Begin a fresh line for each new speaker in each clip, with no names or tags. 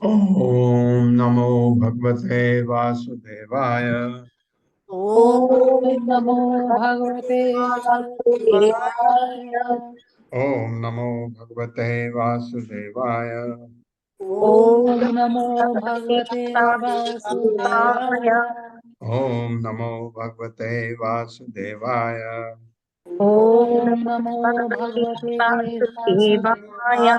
ओम नमो भगवते वासुदेवाय।
ओम नमो भगवते वासुदेवाय।
ओम नमो भगवते वासुदेवाय।
ओम नमो भगवते वासुदेवाय।
ओम नमो भगवते वासुदेवाय।
ओम नमो भगवते वासुदेवाय।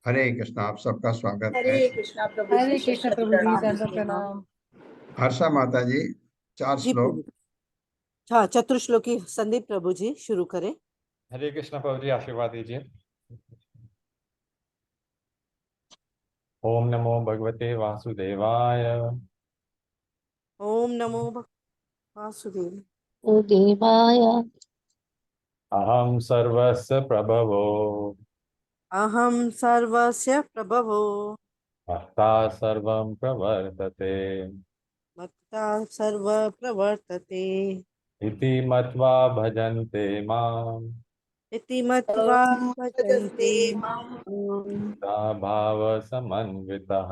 हरे कृष्ण, आप सबका स्वागत है।
हरे कृष्णा प्रभु जी, दंडवत प्रणाम।
हर्षा माता जी, 4 श्लोक।
हाँ, चतुर्श्लोकी संदीप प्रभु जी शुरू करें।
हरे कृष्णा प्रभु जी, आशीर्वाद दीजिए। ओम नमो भगवते वासुदेवाय।
ओम नमो वासुदेव
देवाय।
अहम सर्वस्य प्रभवो
अहम सर्वस्य प्रभवो
भक्ता सर्वं प्रवर्तते
मत्ता सर्व प्रवर्तते
इति मत्वा भजन्ते माम्
इति मत्वा भजन्ते माम्।
सा भाव समन्वितः।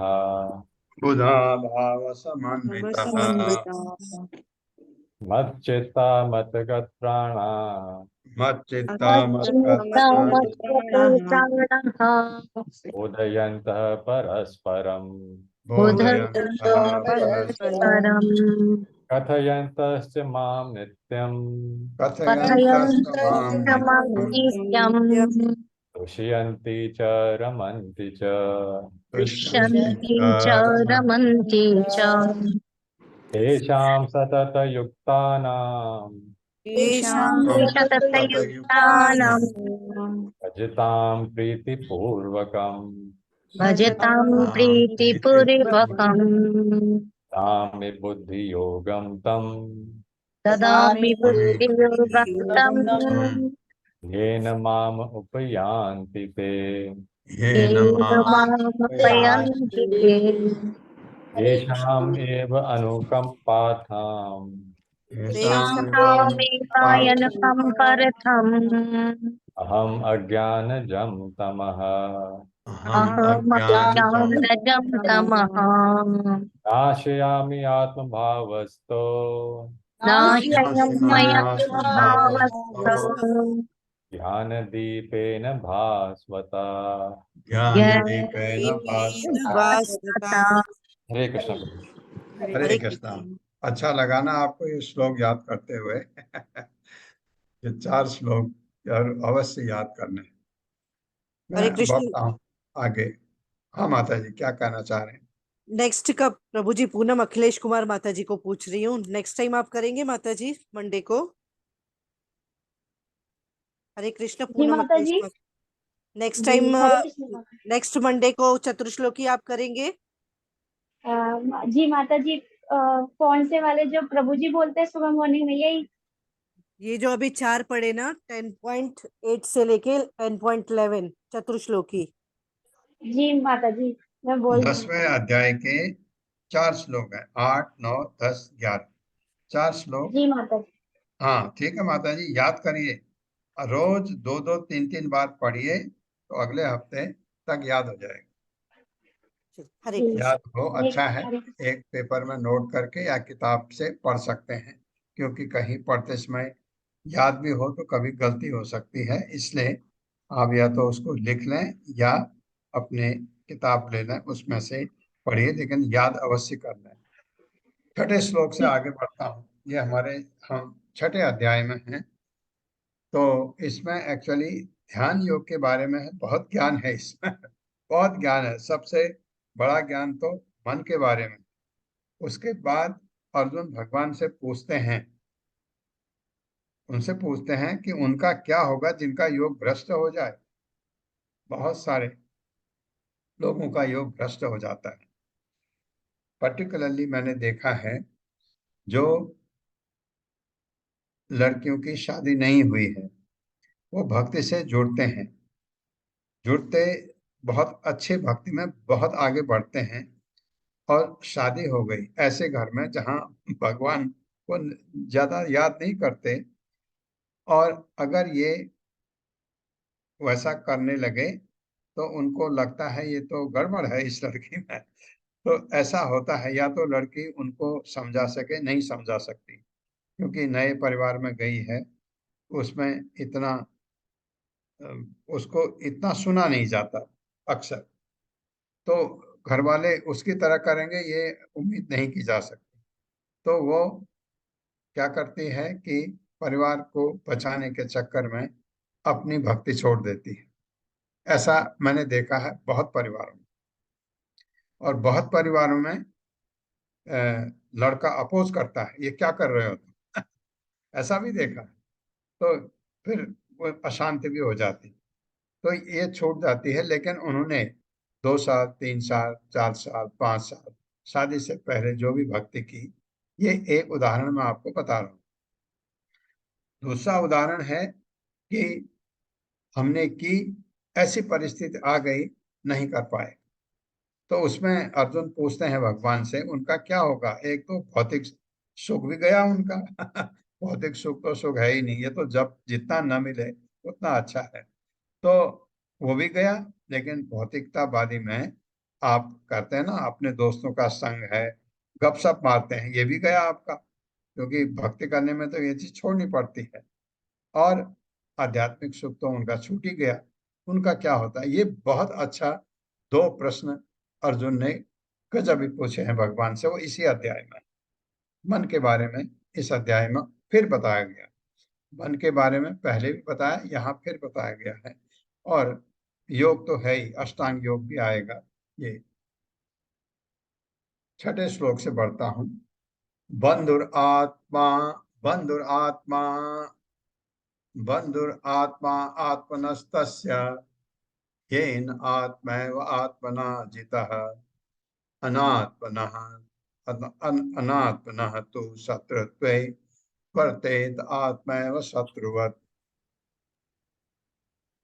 बुधा भाव समन्वितः।
समन्वितः।
मच्चित्ता मतगत प्राणा
मच्चित्ता मत्कृतः।
उदयन्तः परस्परम्
बोधयन्तः परस्परं।
कथयन्तश्च मां नित्यं
कथयन्तस्तु मां
नित्यं
नित्यं
तुष्यन्ति च रमन्ति च
तुष्यन्ति
तुष्यन्ति च
रमन्ति
रमन्ति च
तेषां सततयुक्तानां
तेषां
सततयुक्तानां
सततयुक्तानां
भजतां प्रीतिपूर्वकम्
भजतां
भजतां
प्रीतिपूर्वकम्
तामि बुद्धियोगं तं
ददामि बुद्धियोगं
बुद्धियुक्तं
येन माम् उपयान्ति ते
येन
येन
मामुपयान्ति
मामुपयन्ति ते
येषाम् एव अनुकम्पार्थम्
तेषामेवायनकं परथम्
अहम् अज्ञानजं तमः
अहम् अज्ञानजं
अहमज्ञानजं तमः
नाशयामि आत्मभावस्तो
नाशयं मया
नाशयाम्यात्मभावस्तु
भावस्तु
ज्ञानदीपेन भास्वता।
ज्ञानदीपेन भास्वता।
भास्वता।
हरे कृष्ण।
हरे
हरे
कृष्णा।
कृष्ण।
अच्छा लगा ना आपको ये श्लोक याद करते हुए? ये 4 श्लोक यार अवश्य याद करने। मैं
हरे
अब
कृष्ण।
बढ़ता हूँ आगे। हाँ माता जी, क्या कहना चाह रहे हैं?
नेक्स्ट का प्रभु जी पूनम अखिलेश कुमार माता जी को पूछ रही हूँ, नेक्स्ट टाइम आप करेंगे माता जी मंडे को? हरे कृष्ण
जी
पूनम
माता
अखिलेश
जी।
कुमार, नेक्स्ट
जी
टाइम
हरे कृष्ण माता।
नेक्स्ट मंडे को चतुर्श्लोकी आप करेंगे?
जी माता जी, कौन से वाले जो प्रभु जी बोलते हैं सुबह मॉर्निंग में, यही?
ये जो अभी 4 पढ़े ना, 10.8 से लेके 10.11 चतुर्श्लोकी।
जी माता जी, मैं बोल दूंगी।
10वें अध्याय के 4 श्लोक हैं, 8, 9, 10, 11, 4 श्लोक।
जी माता जी।
हाँ ठीक है माता जी, याद करिए। रोज 2-2, 3-3 बार पढ़िए तो अगले हफ्ते तक याद हो जाएगा।
हरे
जी
कृष्ण।
याद हो, अच्छा है।
हरे
एक पेपर में नोट करके या किताब से पढ़ सकते हैं, क्योंकि कहीं पढ़ते समय याद भी हो तो कभी गलती हो सकती है, इसलिए आप या तो उसको लिख लें या अपने किताब ले लें, उसमें से पढ़िए, लेकिन याद अवश्य कर लें। छठे श्लोक से
जी।
आगे बढ़ता हूँ। ये हमारे हम छठे अध्याय में हैं। तो इसमें एक्चुअली ध्यान योग के बारे में है, बहुत ज्ञान है इसमें। बहुत ज्ञान है। सबसे बड़ा ज्ञान तो मन के बारे में। उसके बाद अर्जुन भगवान से पूछते हैं, उनसे पूछते हैं कि उनका क्या होगा जिनका योग भ्रष्ट हो जाए। बहुत सारे लोगों का योग भ्रष्ट हो जाता है। पर्टिकुलरली मैंने देखा है, जो लड़कियों की शादी नहीं हुई है, वो भक्ति से जुड़ते हैं, जुड़ते बहुत अच्छे भक्ति में बहुत आगे बढ़ते हैं, और शादी हो गई ऐसे घर में जहाँ भगवान को ज्यादा याद नहीं करते, और अगर ये वैसा करने लगे तो उनको लगता है ये तो गड़बड़ है इस लड़की में। तो ऐसा होता है, या तो लड़की उनको समझा सके, नहीं समझा सकती, क्योंकि नए परिवार में गई है, उसमें इतना उसको इतना सुना नहीं जाता अक्सर। तो घर वाले उसकी तरह करेंगे ये उम्मीद नहीं की जा सकती। तो वो क्या करती है कि परिवार को बचाने के चक्कर में अपनी भक्ति छोड़ देती है। ऐसा मैंने देखा है बहुत परिवारों में। और बहुत परिवारों में लड़का अपोज करता है, ये क्या कर रहे हो तुम? ऐसा भी देखा है। तो फिर वो अशांति भी हो जाती, तो ये छूट जाती है। लेकिन उन्होंने 2 साल, 3 साल, 4 साल, 5 साल शादी से पहले जो भी भक्ति की, ये एक उदाहरण मैं आपको बता रहा हूँ। दूसरा उदाहरण है कि हमने की, ऐसी परिस्थिति आ गई, नहीं कर पाए, तो उसमें अर्जुन पूछते हैं भगवान से उनका क्या होगा। एक तो भौतिक सुख भी गया उनका। भौतिक सुख तो सुख है ही नहीं, ये तो जब जितना न मिले उतना अच्छा है, तो वो भी गया। लेकिन भौतिकतावादी में आप कहते हैं ना, अपने दोस्तों का संग है, गपशप मारते हैं, ये भी गया आपका, क्योंकि भक्ति करने में तो ये चीज छोड़नी पड़ती है। और आध्यात्मिक सुख तो उनका छूट ही गया। उनका क्या होता है? ये बहुत अच्छा 2 प्रश्न अर्जुन ने गजब ही पूछे हैं भगवान से, वो इसी अध्याय में। मन के बारे में इस अध्याय में फिर बताया गया। मन के बारे में पहले भी बताया, यहाँ फिर बताया गया है। और योग तो है ही, अष्टांग योग भी आएगा। ये 6ठे श्लोक से बढ़ता हूं। बंधुरात्मा बंधुरात्मा बंधुरात्मा आत्मनस्तस्य येन आत्मैव आत्मना जितः अनात्मनः अनात्मनः तु शत्रुत्वे वर्तेत आत्मैव शत्रुवत्।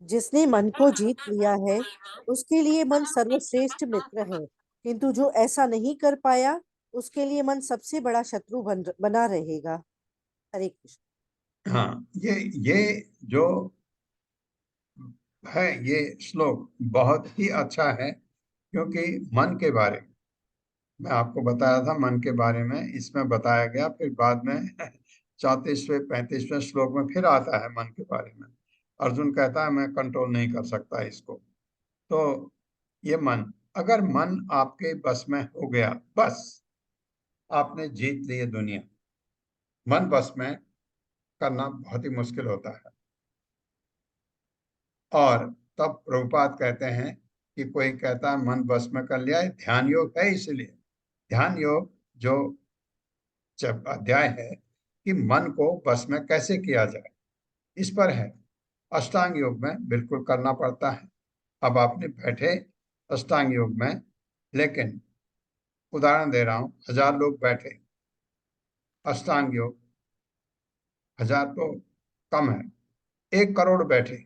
जिसने मन को जीत लिया है उसके लिए मन सर्वश्रेष्ठ मित्र है, किंतु जो ऐसा नहीं कर पाया उसके लिए मन सबसे बड़ा शत्रु बना रहेगा। हरे कृष्ण।
हाँ, ये जो है, ये श्लोक बहुत ही अच्छा है, क्योंकि मन के बारे में मैं आपको बताया था, मन के बारे में इसमें बताया गया। फिर बाद में 34वें 35वें श्लोक में फिर आता है मन के बारे में। अर्जुन कहता है मैं कंट्रोल नहीं कर सकता इसको। तो ये मन, अगर मन आपके बस में हो गया, बस आपने जीत ली दुनिया। मन बस में करना बहुत ही मुश्किल होता है। और तब प्रभुपाद कहते हैं कि कोई कहता है मन बस में कर लिया है, ध्यान योग है। इसलिए ध्यान योग जो अध्याय है कि मन को बस में कैसे किया जाए, इस पर है। अष्टांग योग में बिल्कुल करना पड़ता है। अब आपने बैठे अष्टांग योग में, लेकिन उदाहरण दे रहा हूं, 1000 लोग बैठे अष्टांग योग, 1000 तो कम है, 1 करोड़ बैठे,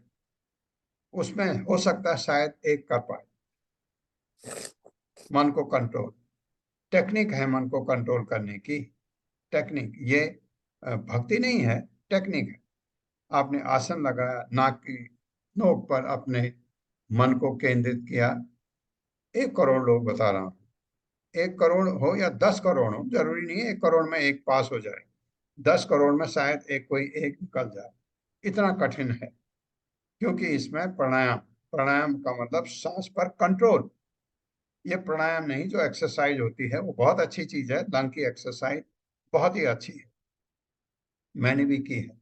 उसमें हो सकता है शायद एक कर पाए। मन को कंट्रोल, टेक्निक है मन को कंट्रोल करने की। टेक्निक ये भक्ति नहीं है, टेक्निक है। आपने आसन लगाया, नाक की नोक पर अपने मन को केंद्रित किया। 1 करोड़ लोग बता रहा हूं, 1 करोड़ हो या 10 करोड़ हो, जरूरी नहीं है 1 करोड़ में एक पास हो जाए। 10 करोड़ में शायद एक कोई एक निकल जाए। इतना कठिन है, क्योंकि इसमें प्राणायाम, प्राणायाम का मतलब सांस पर कंट्रोल। ये प्राणायाम नहीं, जो एक्सरसाइज होती है वो बहुत अच्छी चीज है। लंग की एक्सरसाइज बहुत ही अच्छी है, मैंने भी की है,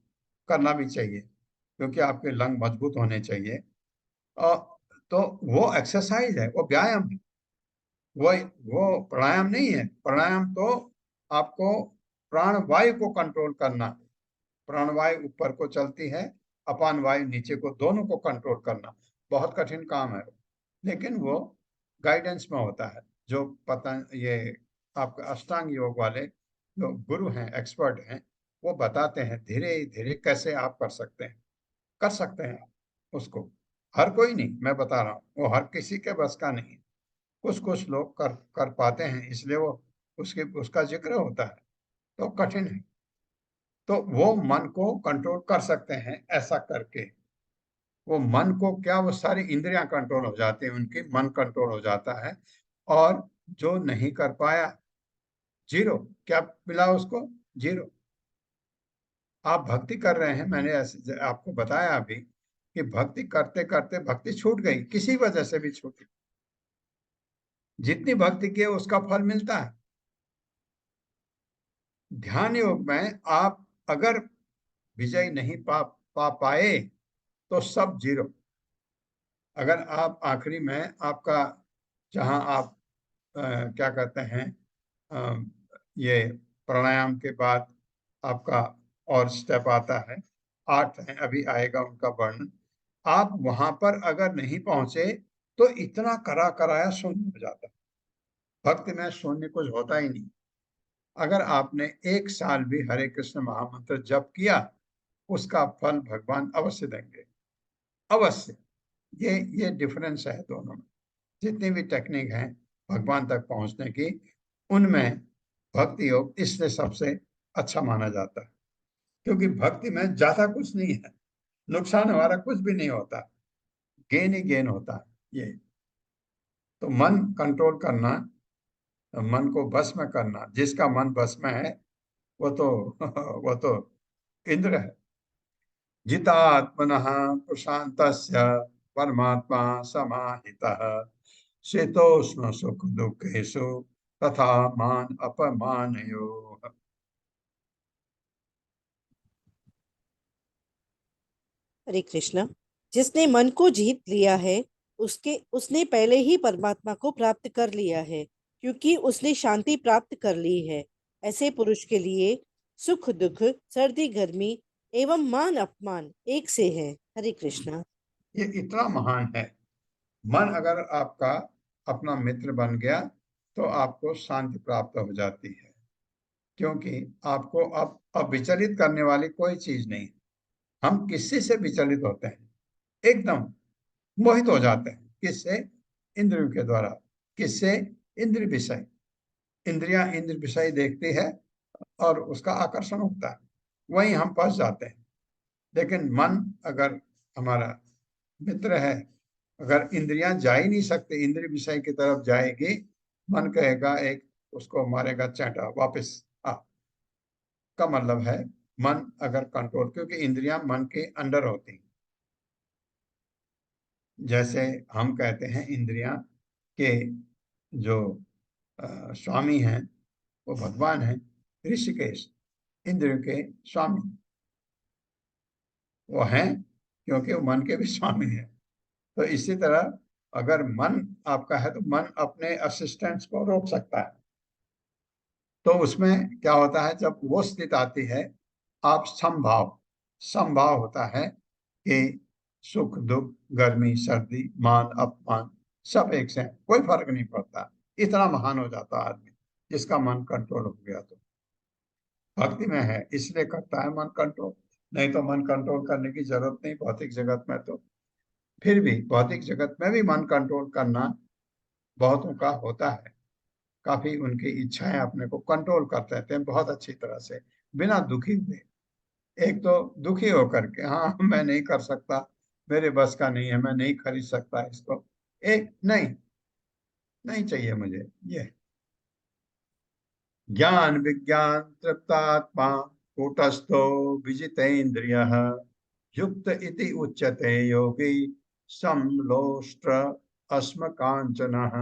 करना भी चाहिए, क्योंकि आपके लंग मजबूत होने चाहिए। और तो वो एक्सरसाइज है, वो व्यायाम है, वो वो प्राणायाम नहीं है। प्राणायाम तो आपको प्राण वायु को कंट्रोल करना है। प्राण वायु ऊपर को चलती है, अपान वायु नीचे को, दोनों को कंट्रोल करना बहुत कठिन काम है। लेकिन वो गाइडेंस में होता है। जो पता ये आपके अष्टांग योग वाले जो गुरु हैं, एक्सपर्ट हैं, वो बताते हैं धीरे धीरे कैसे आप कर सकते हैं, कर सकते हैं आप उसको। हर कोई नहीं, मैं बता रहा हूँ, वो हर किसी के बस का नहीं। कुछ कुछ लोग कर कर पाते हैं, इसलिए वो उसके उसका जिक्र होता है। तो कठिन है, तो वो मन को कंट्रोल कर सकते हैं ऐसा करके। वो मन को क्या, वो सारी इंद्रियां कंट्रोल हो जाती हैं उनकी, मन कंट्रोल हो जाता है। और जो नहीं कर पाया, जीरो। क्या मिला उसको? जीरो। आप भक्ति कर रहे हैं, मैंने ऐसे आपको बताया अभी कि भक्ति करते करते भक्ति छूट गई, किसी वजह से भी छूटी, जितनी भक्ति की उसका फल मिलता है। ध्यान योग में आप अगर विजय नहीं पा पाए तो सब जीरो। अगर आप आखिरी में आपका, जहां आप क्या कहते हैं, अ, ये प्राणायाम के बाद आपका और स्टेप आता है, 8 है, अभी आएगा उनका वर्णन। आप वहां पर अगर नहीं पहुंचे तो इतना करा कराया शून्य हो जाता है। भक्ति में शून्य कुछ होता ही नहीं। अगर आपने 1 साल भी हरे कृष्ण महामंत्र जप किया, उसका फल भगवान अवश्य देंगे, अवश्य। ये डिफरेंस है दोनों में। जितनी भी टेक्निक है भगवान तक पहुंचने की, उनमें भक्ति योग इसलिए सबसे अच्छा माना जाता है, क्योंकि भक्ति में ज्यादा कुछ नहीं है, नुकसान हमारा कुछ भी नहीं होता, गेन ही गेन होता है। ये तो मन कंट्रोल करना, मन को बस में करना, जिसका मन बस में है वो तो वो तो इंद्र है। जितात्मनः प्रशांतस्य परमात्मा समाहितः शीतोष्ण सुख दुखेषु तथा मान अपमानयोः।
हरे कृष्णा। जिसने मन को जीत लिया है उसने पहले ही परमात्मा को प्राप्त कर लिया है, क्योंकि उसने शांति प्राप्त कर ली है। ऐसे पुरुष के लिए सुख दुख, सर्दी गर्मी एवं मान अपमान एक से है। हरे कृष्णा।
ये इतना महान है। मन अगर आपका अपना मित्र बन गया तो आपको शांति प्राप्त हो जाती है, क्योंकि आपको अब विचलित करने वाली कोई चीज नहीं। हम किसी से विचलित होते हैं, एकदम मोहित हो जाते हैं। किससे? इंद्रियों के द्वारा। किससे? इंद्रिय विषय। इंद्रियां इंद्र विषय देखती है और उसका आकर्षण होता है, वहीं हम फंस जाते हैं। लेकिन मन अगर हमारा मित्र है, अगर इंद्रियां जा ही नहीं सकते, इंद्रिय विषय की तरफ जाएगी, मन कहेगा, एक उसको मारेगा चांटा, वापस आ। का मतलब है मन अगर कंट्रोल, क्योंकि इंद्रियां मन के अंडर होती हैं। जैसे हम कहते हैं इंद्रियां के जो स्वामी हैं वो भगवान हैं, ऋषिकेश इंद्रियों के स्वामी वो हैं, क्योंकि वो मन के भी स्वामी हैं। तो इसी तरह अगर मन आपका है तो मन अपने असिस्टेंट्स को रोक सकता है। तो उसमें क्या होता है, जब वो स्थिति आती है, आप समभाव होता है कि सुख दुख, गर्मी सर्दी, मान अपमान सब एक से हैं, कोई फर्क नहीं पड़ता। इतना महान हो जाता आदमी जिसका मन कंट्रोल हो गया। तो भक्ति में है इसलिए करता है मन कंट्रोल, नहीं तो मन कंट्रोल करने की जरूरत नहीं भौतिक जगत में। तो फिर भी भौतिक जगत में भी मन कंट्रोल करना बहुतों का होता है। काफी उनकी इच्छाएं अपने को कंट्रोल करते रहते हैं बहुत अच्छी तरह से, बिना दुखी हुए। एक तो दुखी होकर के, हाँ मैं नहीं कर सकता, मेरे बस का नहीं है, मैं नहीं खरीद सकता इसको, एक नहीं, नहीं चाहिए मुझे ये। ज्ञान विज्ञान तृप्तात्मा कूटस्थो विजितेन्द्रियः युक्त इति उच्यते योगी समलोष्ट्र अस्म कांचनः।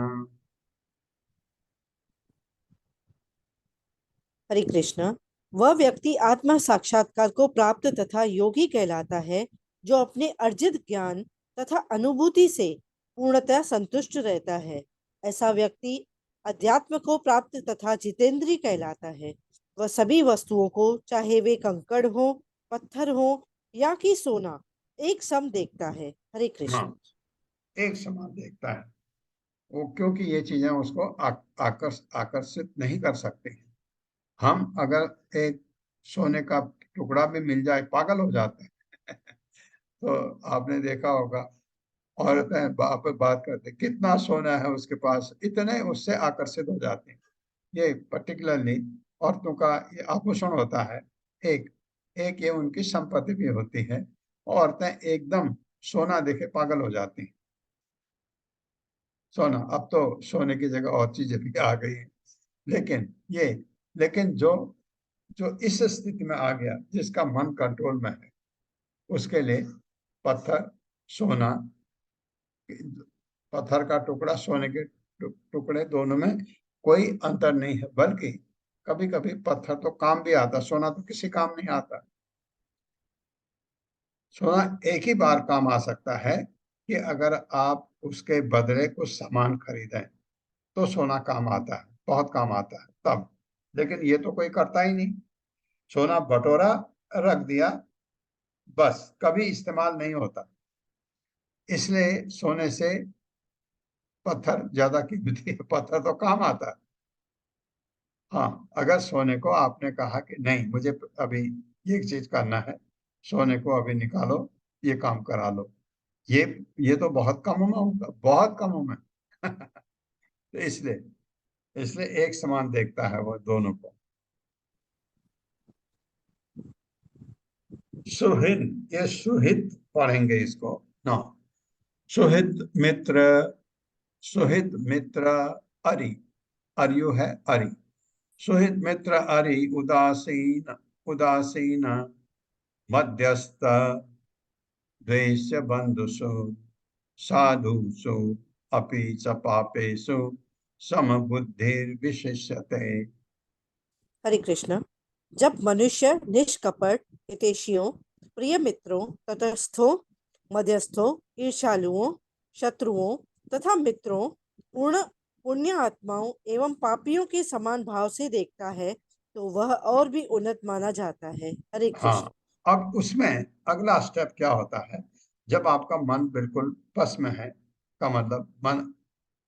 हरे कृष्णा। वह व्यक्ति आत्मा साक्षात्कार को प्राप्त तथा योगी कहलाता है, जो अपने अर्जित ज्ञान तथा अनुभूति से पूर्णतः संतुष्ट रहता है। ऐसा व्यक्ति अध्यात्म को प्राप्त तथा जितेंद्रिय कहलाता है। वह सभी वस्तुओं को, चाहे वे कंकड़ हो, पत्थर हो या कि सोना, एक सम देखता है। हरे कृष्ण।
हाँ, एक समान देखता है वो, क्योंकि ये चीजें उसको आकर्षित नहीं कर सकती। हम अगर एक सोने का टुकड़ा भी मिल जाए पागल हो जाते हैं। तो आपने देखा होगा, औरतें बाप बात करते कितना सोना है उसके पास, इतने उससे आकर्षित हो जाते हैं। ये पर्टिकुलरली औरतों का ये आभूषण होता है। एक एक ये उनकी संपत्ति भी होती है। औरतें एकदम सोना देखे पागल हो जाती हैं। सोना, अब तो सोने की जगह और चीजें भी आ गई हैं, लेकिन जो जो इस स्थिति में आ गया, जिसका मन कंट्रोल में है, उसके लिए पत्थर सोना, पत्थर का टुकड़ा सोने के टुकड़े, दोनों में कोई अंतर नहीं है। बल्कि कभी कभी पत्थर तो काम भी आता, सोना तो किसी काम नहीं आता। सोना एक ही बार काम आ सकता है कि अगर आप उसके बदले कुछ सामान खरीदें तो सोना काम आता है, बहुत काम आता है तब। लेकिन ये तो कोई करता ही नहीं, सोना बटोरा रख दिया, बस कभी इस्तेमाल नहीं होता। इसलिए सोने से पत्थर ज्यादा कीमती है, पत्थर तो काम आता है। हाँ, अगर सोने को आपने कहा कि नहीं मुझे अभी ये चीज करना है, सोने को अभी निकालो, ये काम करा लो, ये तो बहुत कम में होगा, बहुत कम में। तो इसलिए इसलिए एक समान देखता है वो दोनों को। सुहृद, ये सुहित पढ़ेंगे इसको ना। सुहृद मित्र, सुहृद मित्र अरि, अर्यु है अरि। सुहृद मित्र अरि उदासीन, उदासीन मध्यस्थ द्वेष बंधुषु साधुषु अपि च पापेषु समबुद्धिर् विशिष्यते।
हरे कृष्ण। जब मनुष्य निष्कपट, हितैषियों, प्रिय मित्रों, तटस्थों मध्यस्थों, ईर्ष्यालुओं, शत्रुओं तथा मित्रों, पूर्ण पुण्य आत्माओं एवं पापियों के समान भाव से देखता है तो वह और भी उन्नत माना जाता है। हरे कृष्ण।
हाँ, अब उसमें अगला स्टेप क्या होता है, जब आपका मन बिल्कुल बस में है, का मतलब मन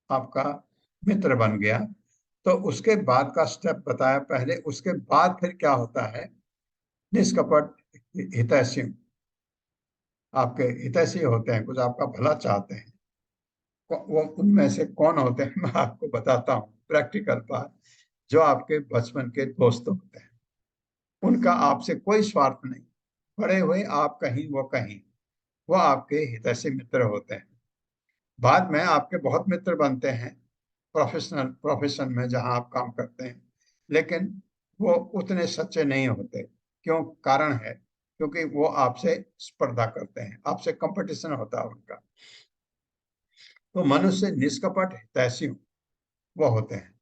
आपका मित्र बन गया, तो उसके बाद का स्टेप बताया पहले। उसके बाद फिर क्या होता है, निष्कपट हितैषी, आपके हितैषी होते हैं, कुछ आपका भला चाहते हैं। वो उनमें से कौन होते हैं मैं आपको बताता हूँ, प्रैक्टिकल बात। जो आपके बचपन के दोस्त होते हैं, उनका आपसे कोई स्वार्थ नहीं, बड़े हुए आप कहीं वो कहीं, वो आपके हितैषी मित्र होते हैं। बाद में आपके बहुत मित्र बनते हैं प्रोफेशन में जहां आप काम करते हैं, लेकिन वो उतने सच्चे नहीं होते। क्यों? कारण है क्योंकि वो आपसे स्पर्धा करते हैं, आपसे कंपटीशन होता है उनका। तो मनुष्य निष्कपट हितैषी वो होते हैं,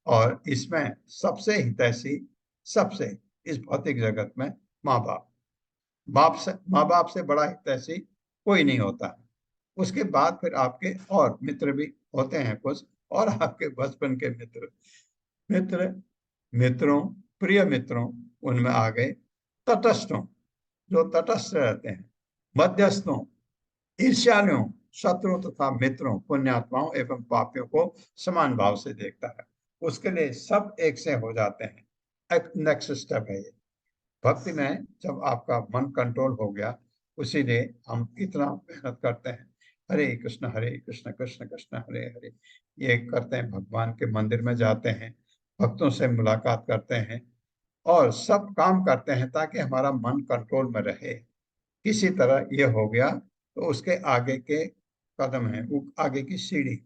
और इसमें सबसे हितैषी, सबसे इस भौतिक जगत में माँ बाप, माँ बाप से बड़ा हितैषी कोई नहीं होता है। उसके बाद फिर आपके और मित्र भी होते हैं कुछ, और आपके बचपन के मित्र, मित्र मित्रों, प्रिय मित्रों, उनमें आ गए तटस्थों, जो तटस्थ रहते हैं, मध्यस्थों, ईर्ष्यालुओं, शत्रुओं तथा मित्रों, पुण्यात्माओं एवं पापियों को समान भाव से देखता है। उसके लिए सब एक से हो जाते हैं। एक नेक्स्ट स्टेप है ये भक्ति में, जब आपका मन कंट्रोल हो गया। उसीलिए हम इतना मेहनत करते हैं, हरे कृष्ण कृष्ण कृष्ण हरे हरे, ये करते हैं, भगवान के मंदिर में जाते हैं, भक्तों से मुलाकात करते हैं, और सब काम करते हैं ताकि हमारा मन कंट्रोल में रहे। किसी तरह ये हो गया तो उसके आगे के कदम है, वो आगे की सीढ़ी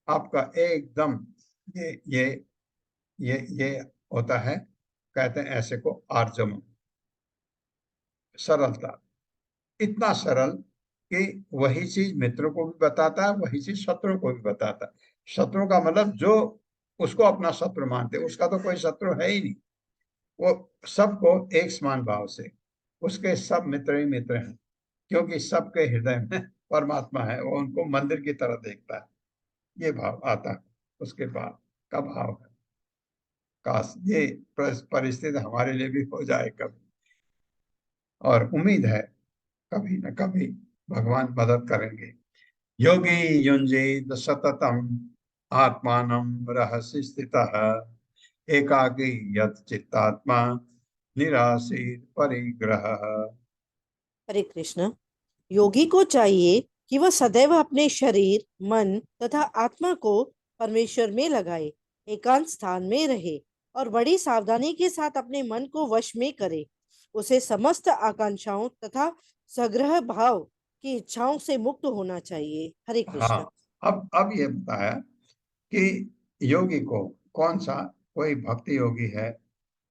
आपका एकदम, ये ये होता है, कहते हैं ऐसे को आर्जव, सरलता। इतना सरल कि वही चीज मित्रों को भी बताता है, वही चीज शत्रु को भी बताता है। शत्रु का मतलब जो उसको अपना शत्रु मानते, उसका तो कोई शत्रु है ही नहीं। वो सबको एक समान भाव से, उसके सब मित्र ही मित्र हैं, क्योंकि सबके हृदय में परमात्मा है, वो उनको मंदिर की तरह देखता है। ये भाव आता है। उसके बाद का भाव है, काश ये परिस्थिति हमारे लिए भी हो जाए कभी, और उम्मीद है कभी न कभी भगवान मदद करेंगे। योगी युंजीत सततम आत्मानं रहसि स्थितः, एकाकी यत् चित्तात्मा निराशीर परिग्रहः।
हरे कृष्ण। योगी को चाहिए कि वह सदैव अपने शरीर, मन तथा आत्मा को परमेश्वर में लगाए, एकांत स्थान में रहे और बड़ी सावधानी के साथ अपने मन को वश में करे। उसे समस्त आकांक्षाओं तथा सग्रह भाव की इच्छाओं से मुक्त होना चाहिए। हरे
हाँ,
कृष्ण।
अब ये बताया कि योगी को कौन सा, कोई भक्ति योगी है,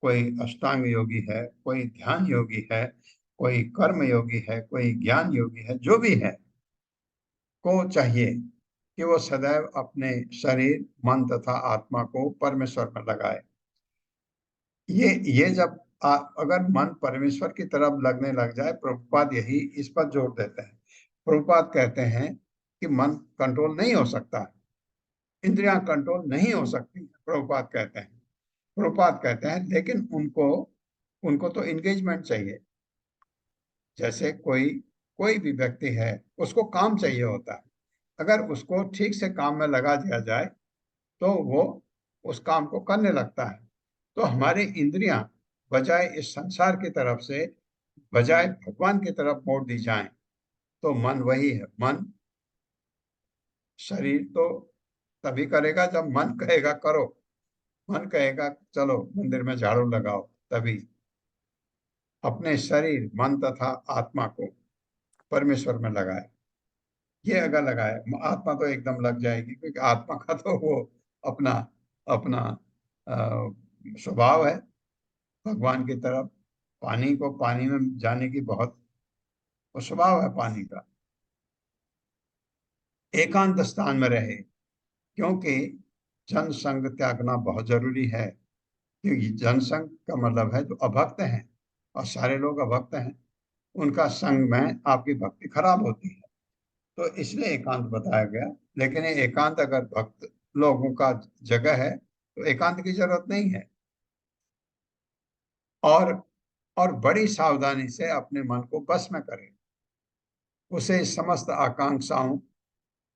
कोई अष्टांग योगी है, कोई ध्यान योगी है, कोई कर्म योगी है, कोई ज्ञान योगी है, जो भी है, को चाहिए कि वो सदैव अपने शरीर, मन तथा आत्मा को परमेश्वर में लगाए। ये जब अगर मन परमेश्वर की तरफ लगने लग जाए, प्रभुपाद यही इस पर जोर देते हैं। प्रभुपाद कहते हैं कि मन कंट्रोल नहीं हो सकता, इंद्रियां कंट्रोल नहीं हो सकती, प्रभुपाद कहते हैं। प्रभुपाद कहते हैं लेकिन उनको उनको तो इंगेजमेंट चाहिए। जैसे कोई कोई भी व्यक्ति है, उसको काम चाहिए होता है। अगर उसको ठीक से काम में लगा दिया जाए तो वो उस काम को करने लगता है। तो हमारी इंद्रियां बजाय इस संसार की तरफ से, बजाय भगवान की तरफ मोड़ दी जाएं, तो मन वही है। मन, शरीर तो तभी करेगा जब मन कहेगा करो, मन कहेगा चलो मंदिर में झाड़ू लगाओ, तभी अपने शरीर, मन तथा आत्मा को परमेश्वर में लगाए। ये अगर लगाए, आत्मा तो एकदम लग जाएगी, क्योंकि आत्मा का तो वो अपना अपना स्वभाव है भगवान की तरफ। पानी को पानी में जाने की बहुत वो स्वभाव है पानी का। एकांत स्थान में रहे, क्योंकि जनसंग त्यागना बहुत जरूरी है। क्योंकि जनसंग का मतलब है जो अभक्त हैं, और सारे लोग अभक्त हैं। उनका संग में आपकी भक्ति खराब होती है। तो इसलिए एकांत बताया गया। लेकिन ये एकांत अगर भक्त लोगों का जगह है तो एकांत की जरूरत नहीं है। और और बड़ी सावधानी से अपने मन को बस में करें। उसे समस्त आकांक्षाओं,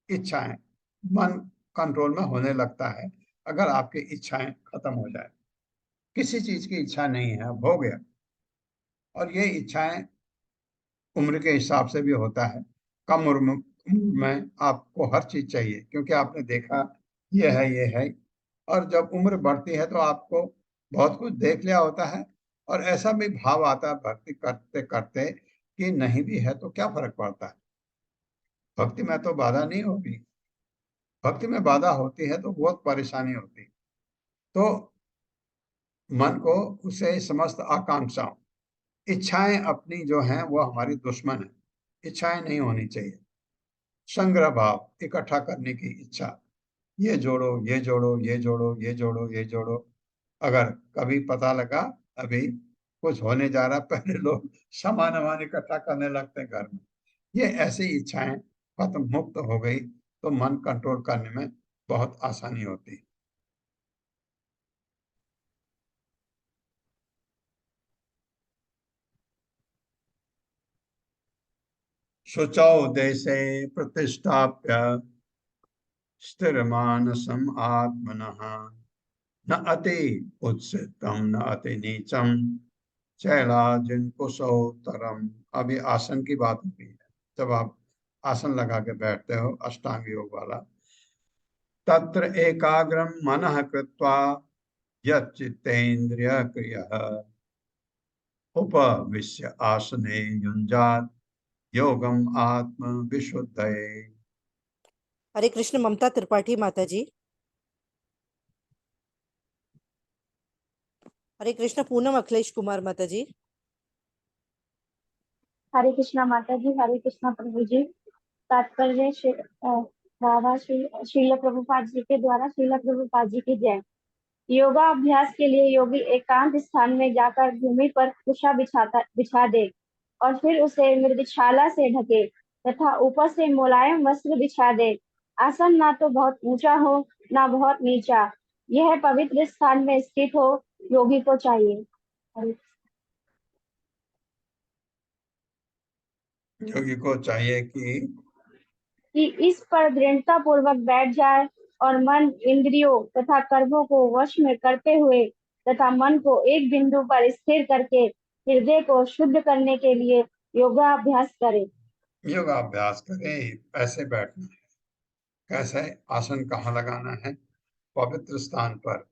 इच्छाएं, मन कंट्रोल में होने लगता है अगर आपकी इच्छाएं खत्म हो जाए। किसी चीज की इच्छा नहीं है, अब हो गया। और ये इच्छाएं उम्र के हिसाब से भी होता है। कम उम्र में आपको हर चीज चाहिए क्योंकि आपने देखा ये है। और जब उम्र बढ़ती है तो आपको बहुत कुछ देख लिया होता है। और ऐसा भी भाव आता है भक्ति करते करते कि नहीं भी है तो क्या फर्क पड़ता है, भक्ति में तो बाधा नहीं होगी। भक्ति में बाधा होती है तो बहुत परेशानी होती। तो मन को उसे समस्त आकांक्षाओं, इच्छाएं अपनी जो हैं वो हमारी दुश्मन है। इच्छाएं नहीं होनी चाहिए। संग्रह भाव, इकट्ठा करने की इच्छा, ये जोड़ो ये जोड़ो ये जोड़ो ये जोड़ो ये जोड़ो। अगर कभी पता लगा अभी कुछ होने जा रहा, पहले लोग सामान वामान इकट्ठा करने लगते हैं घर में। ये ऐसी इच्छाएं खत्म, मुक्त हो गई तो मन कंट्रोल करने में बहुत आसानी होती है। शुचौ देशे प्रतिष्ठाप्य स्थिरमानसम आत्मनः न अति उत्सितम न अति नीचम शैलाजिन कुशोत्तरम। अभी आसन की बात होती है। जब आप आसन लगा के बैठते हो अष्टांग योग वाला, तत्र एकाग्रम मनः कृत्वा यच्चित्तेन्द्रिय क्रियः उपविश्य आसने युञ्जात् योगम आत्म विशुद्धये।
हरे कृष्ण ममता त्रिपाठी माता जी। हरे कृष्ण पूनम अखिलेश कुमार माता जी।
हरे कृष्णा माता जी, हरे कृष्णा प्रभु जी। तात्पर्य बाबा श्रील प्रभुपाद जी के द्वारा श्रील प्रभुपाद जी की जय। योगा अभ्यास के लिए योगी एकांत स्थान में जाकर भूमि पर कुशा बिछा दे और फिर उसे मृगशाला से ढके तथा ऊपर से मुलायम वस्त्र बिछा दे। आसन ना तो बहुत ऊंचा हो ना बहुत नीचा, यह पवित्र स्थान में स्थित हो योगी को चाहिए।
योगी को चाहिए
कि इस पर दृढ़ता पूर्वक बैठ जाए और मन, इंद्रियों तथा कर्मों को वश में करते हुए तथा मन को एक बिंदु पर स्थिर करके हृदय को शुद्ध करने के लिए योगाभ्यास करे।
योगाभ्यास करें। ऐसे बैठना है, कैसे आसन कहाँ लगाना है, पवित्र स्थान पर,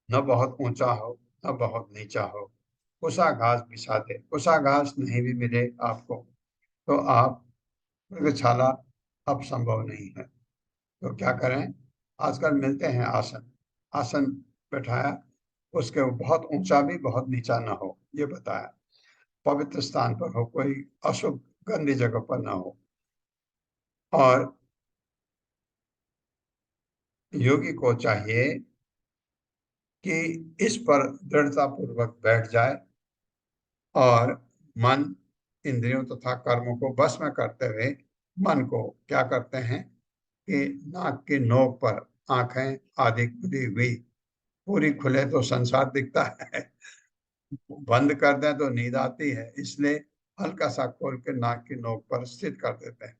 न बहुत ऊंचा हो न बहुत नीचा हो। कुशा घास बिछा दे। कुशा घास नहीं भी मिले आपको तो आप, मृगशाला अब संभव नहीं है तो क्या करें, आजकल मिलते हैं आसन। आसन बैठाया, उसके बहुत ऊंचा भी बहुत नीचा ना हो, ये बताया। पवित्र स्थान पर हो, कोई अशुभ गंदी जगह पर ना हो। और योगी को चाहिए कि इस पर दृढ़ता पूर्वक बैठ जाए और मन, इंद्रियों तथा कर्मों को बस में करते हुए मन को क्या करते हैं कि नाक की नोक पर आंखें आदि खुली हुई, पूरी खुले तो संसार दिखता है, बंद कर दें तो नींद आती है, इसलिए हल्का सा खोल के नाक की नोक पर स्थित कर देते हैं।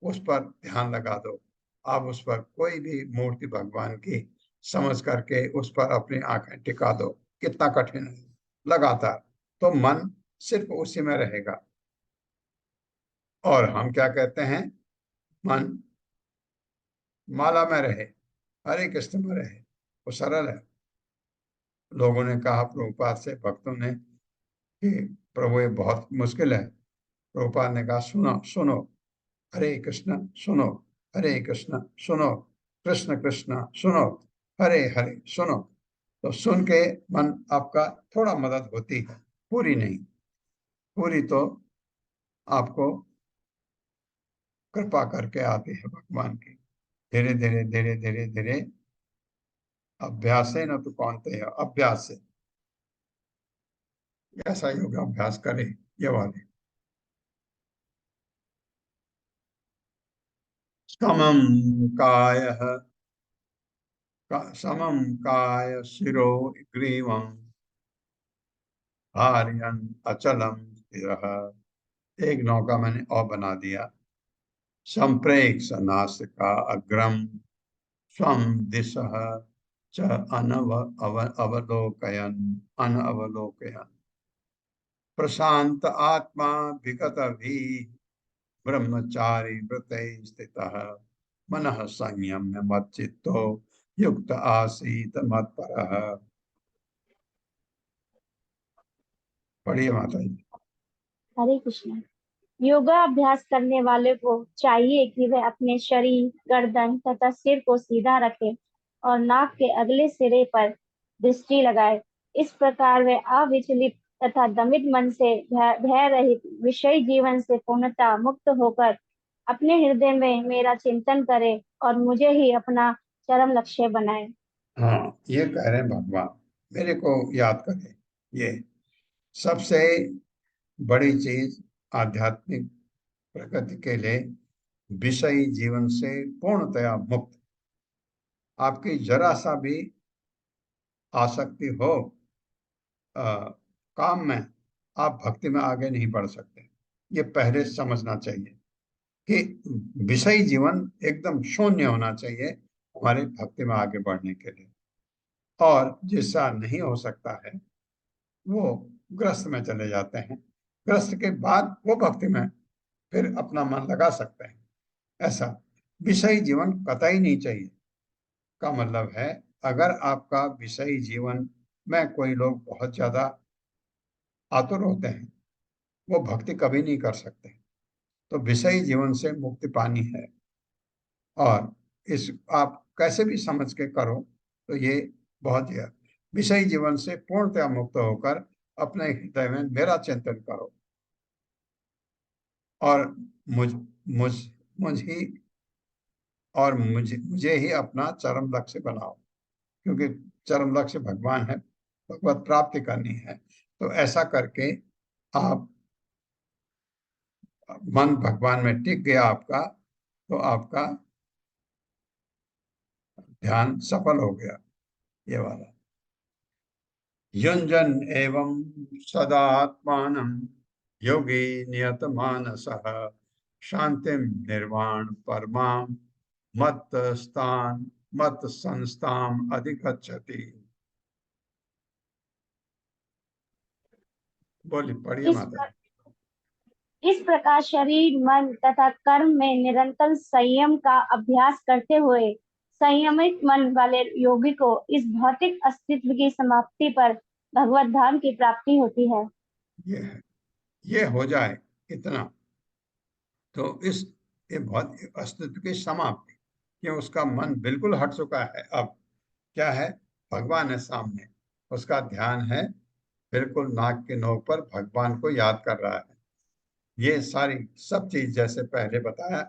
उस पर ध्यान लगा दो। आप उस पर कोई भी मूर्ति भगवान की समझ करके उस पर अपनी आंखें टिका दो। कितना कठिन है, लगातार, तो मन सिर्फ उसी में रहेगा। और हम क्या कहते हैं, मन माला में रहे, हरे कृष्ण में रहे, वो सरल है। लोगों ने कहा प्रभुपाद से, भक्तों ने, कि प्रभु ये बहुत मुश्किल है। प्रभुपाद ने कहा सुनो सुनो, हरे कृष्ण सुनो, हरे कृष्ण सुनो, कृष्ण कृष्ण सुनो, हरे हरे सुनो। तो सुन के मन आपका थोड़ा मदद होती है, पूरी नहीं। पूरी तो आपको कृपा करके आती है भगवान की। धीरे धीरे धीरे धीरे धीरे अभ्यास से न तो कौनते हैं, अभ्यास से। ऐसा योगा अभ्यास करें ये वाले। समम कायः समम काय शिरो ग्रीवम आर्यन अचलम स्थिरः। एक नौका मैंने और बना दिया। संप्रेक्ष नासिका अग्रम स्वम दिशः च अवलोकयन अनवलोकयन प्रशांत आत्मा विगत भी ब्रह्मचारी व्रते स्थितः मनः संयम्य मच्चित्तो युक्त आसीत मत्परः। पढ़िए माता जी।
हरे कृष्ण। योगा अभ्यास करने वाले को चाहिए कि वह अपने शरीर, गर्दन तथा सिर को सीधा रखे और नाक के अगले सिरे पर दृष्टि लगाए। इस प्रकार वह अविचलित तथा दमित मन से भय रहित विषय जीवन से पूर्णतः मुक्त होकर अपने हृदय में मेरा चिंतन करे और मुझे ही अपना चरम लक्ष्य बनाए।
हाँ, ये कह रहे हैं भगवान मेरे को याद करें। ये सबसे बड़ी चीज आध्यात्मिक प्रगति के लिए विषयी जीवन से पूर्णतया मुक्त। आपकी जरा सा भी आसक्ति हो काम में, आप भक्ति में आगे नहीं बढ़ सकते। ये पहले समझना चाहिए कि विषयी जीवन एकदम शून्य होना चाहिए हमारे भक्ति में आगे बढ़ने के लिए। और जिसका नहीं हो सकता है वो ग्रस्त में चले जाते हैं। ग्रस्त के बाद वो भक्ति में फिर अपना मन लगा सकते हैं। ऐसा विषयी जीवन कतई नहीं चाहिए। का मतलब है अगर आपका विषयी जीवन में कोई लोग बहुत ज्यादा आतुर होते हैं वो भक्ति कभी नहीं कर सकते। तो विषयी जीवन से मुक्ति पानी है और इस आप कैसे भी समझ के करो तो ये बहुत ही विषयी जीवन से पूर्णतया मुक्त होकर अपने हृदय में मेरा चिंतन करो और मुझ मुझ मुझ ही और मुझे ही अपना चरम लक्ष्य बनाओ, क्योंकि चरम लक्ष्य भगवान है, भगवत प्राप्ति करनी है। तो ऐसा करके आप मन भगवान में टिक गया आपका, तो आपका ध्यान सफल हो गया। ये वाला युंजन एवं सदात्मानं योगी नियत मानसः शांतिम निर्वाण परमाम मत संस्थाम अधिगच्छति। बोली पढ़िए
इस
माता।
इस प्रकार शरीर, मन तथा कर्म में निरंतर संयम का अभ्यास करते हुए संयमित मन वाले योगी को इस भौतिक अस्तित्व की समाप्ति पर भगवत धाम की प्राप्ति होती है।
ये है, ये हो जाए इतना तो इस ये बहुत अस्तित्व की समाप्ति कि उसका मन बिल्कुल हट चुका है। अब क्या है, भगवान है सामने, उसका ध्यान है बिल्कुल नाक के नोक पर, भगवान को याद कर रहा है। ये सारी सब चीज जैसे पहले बताया,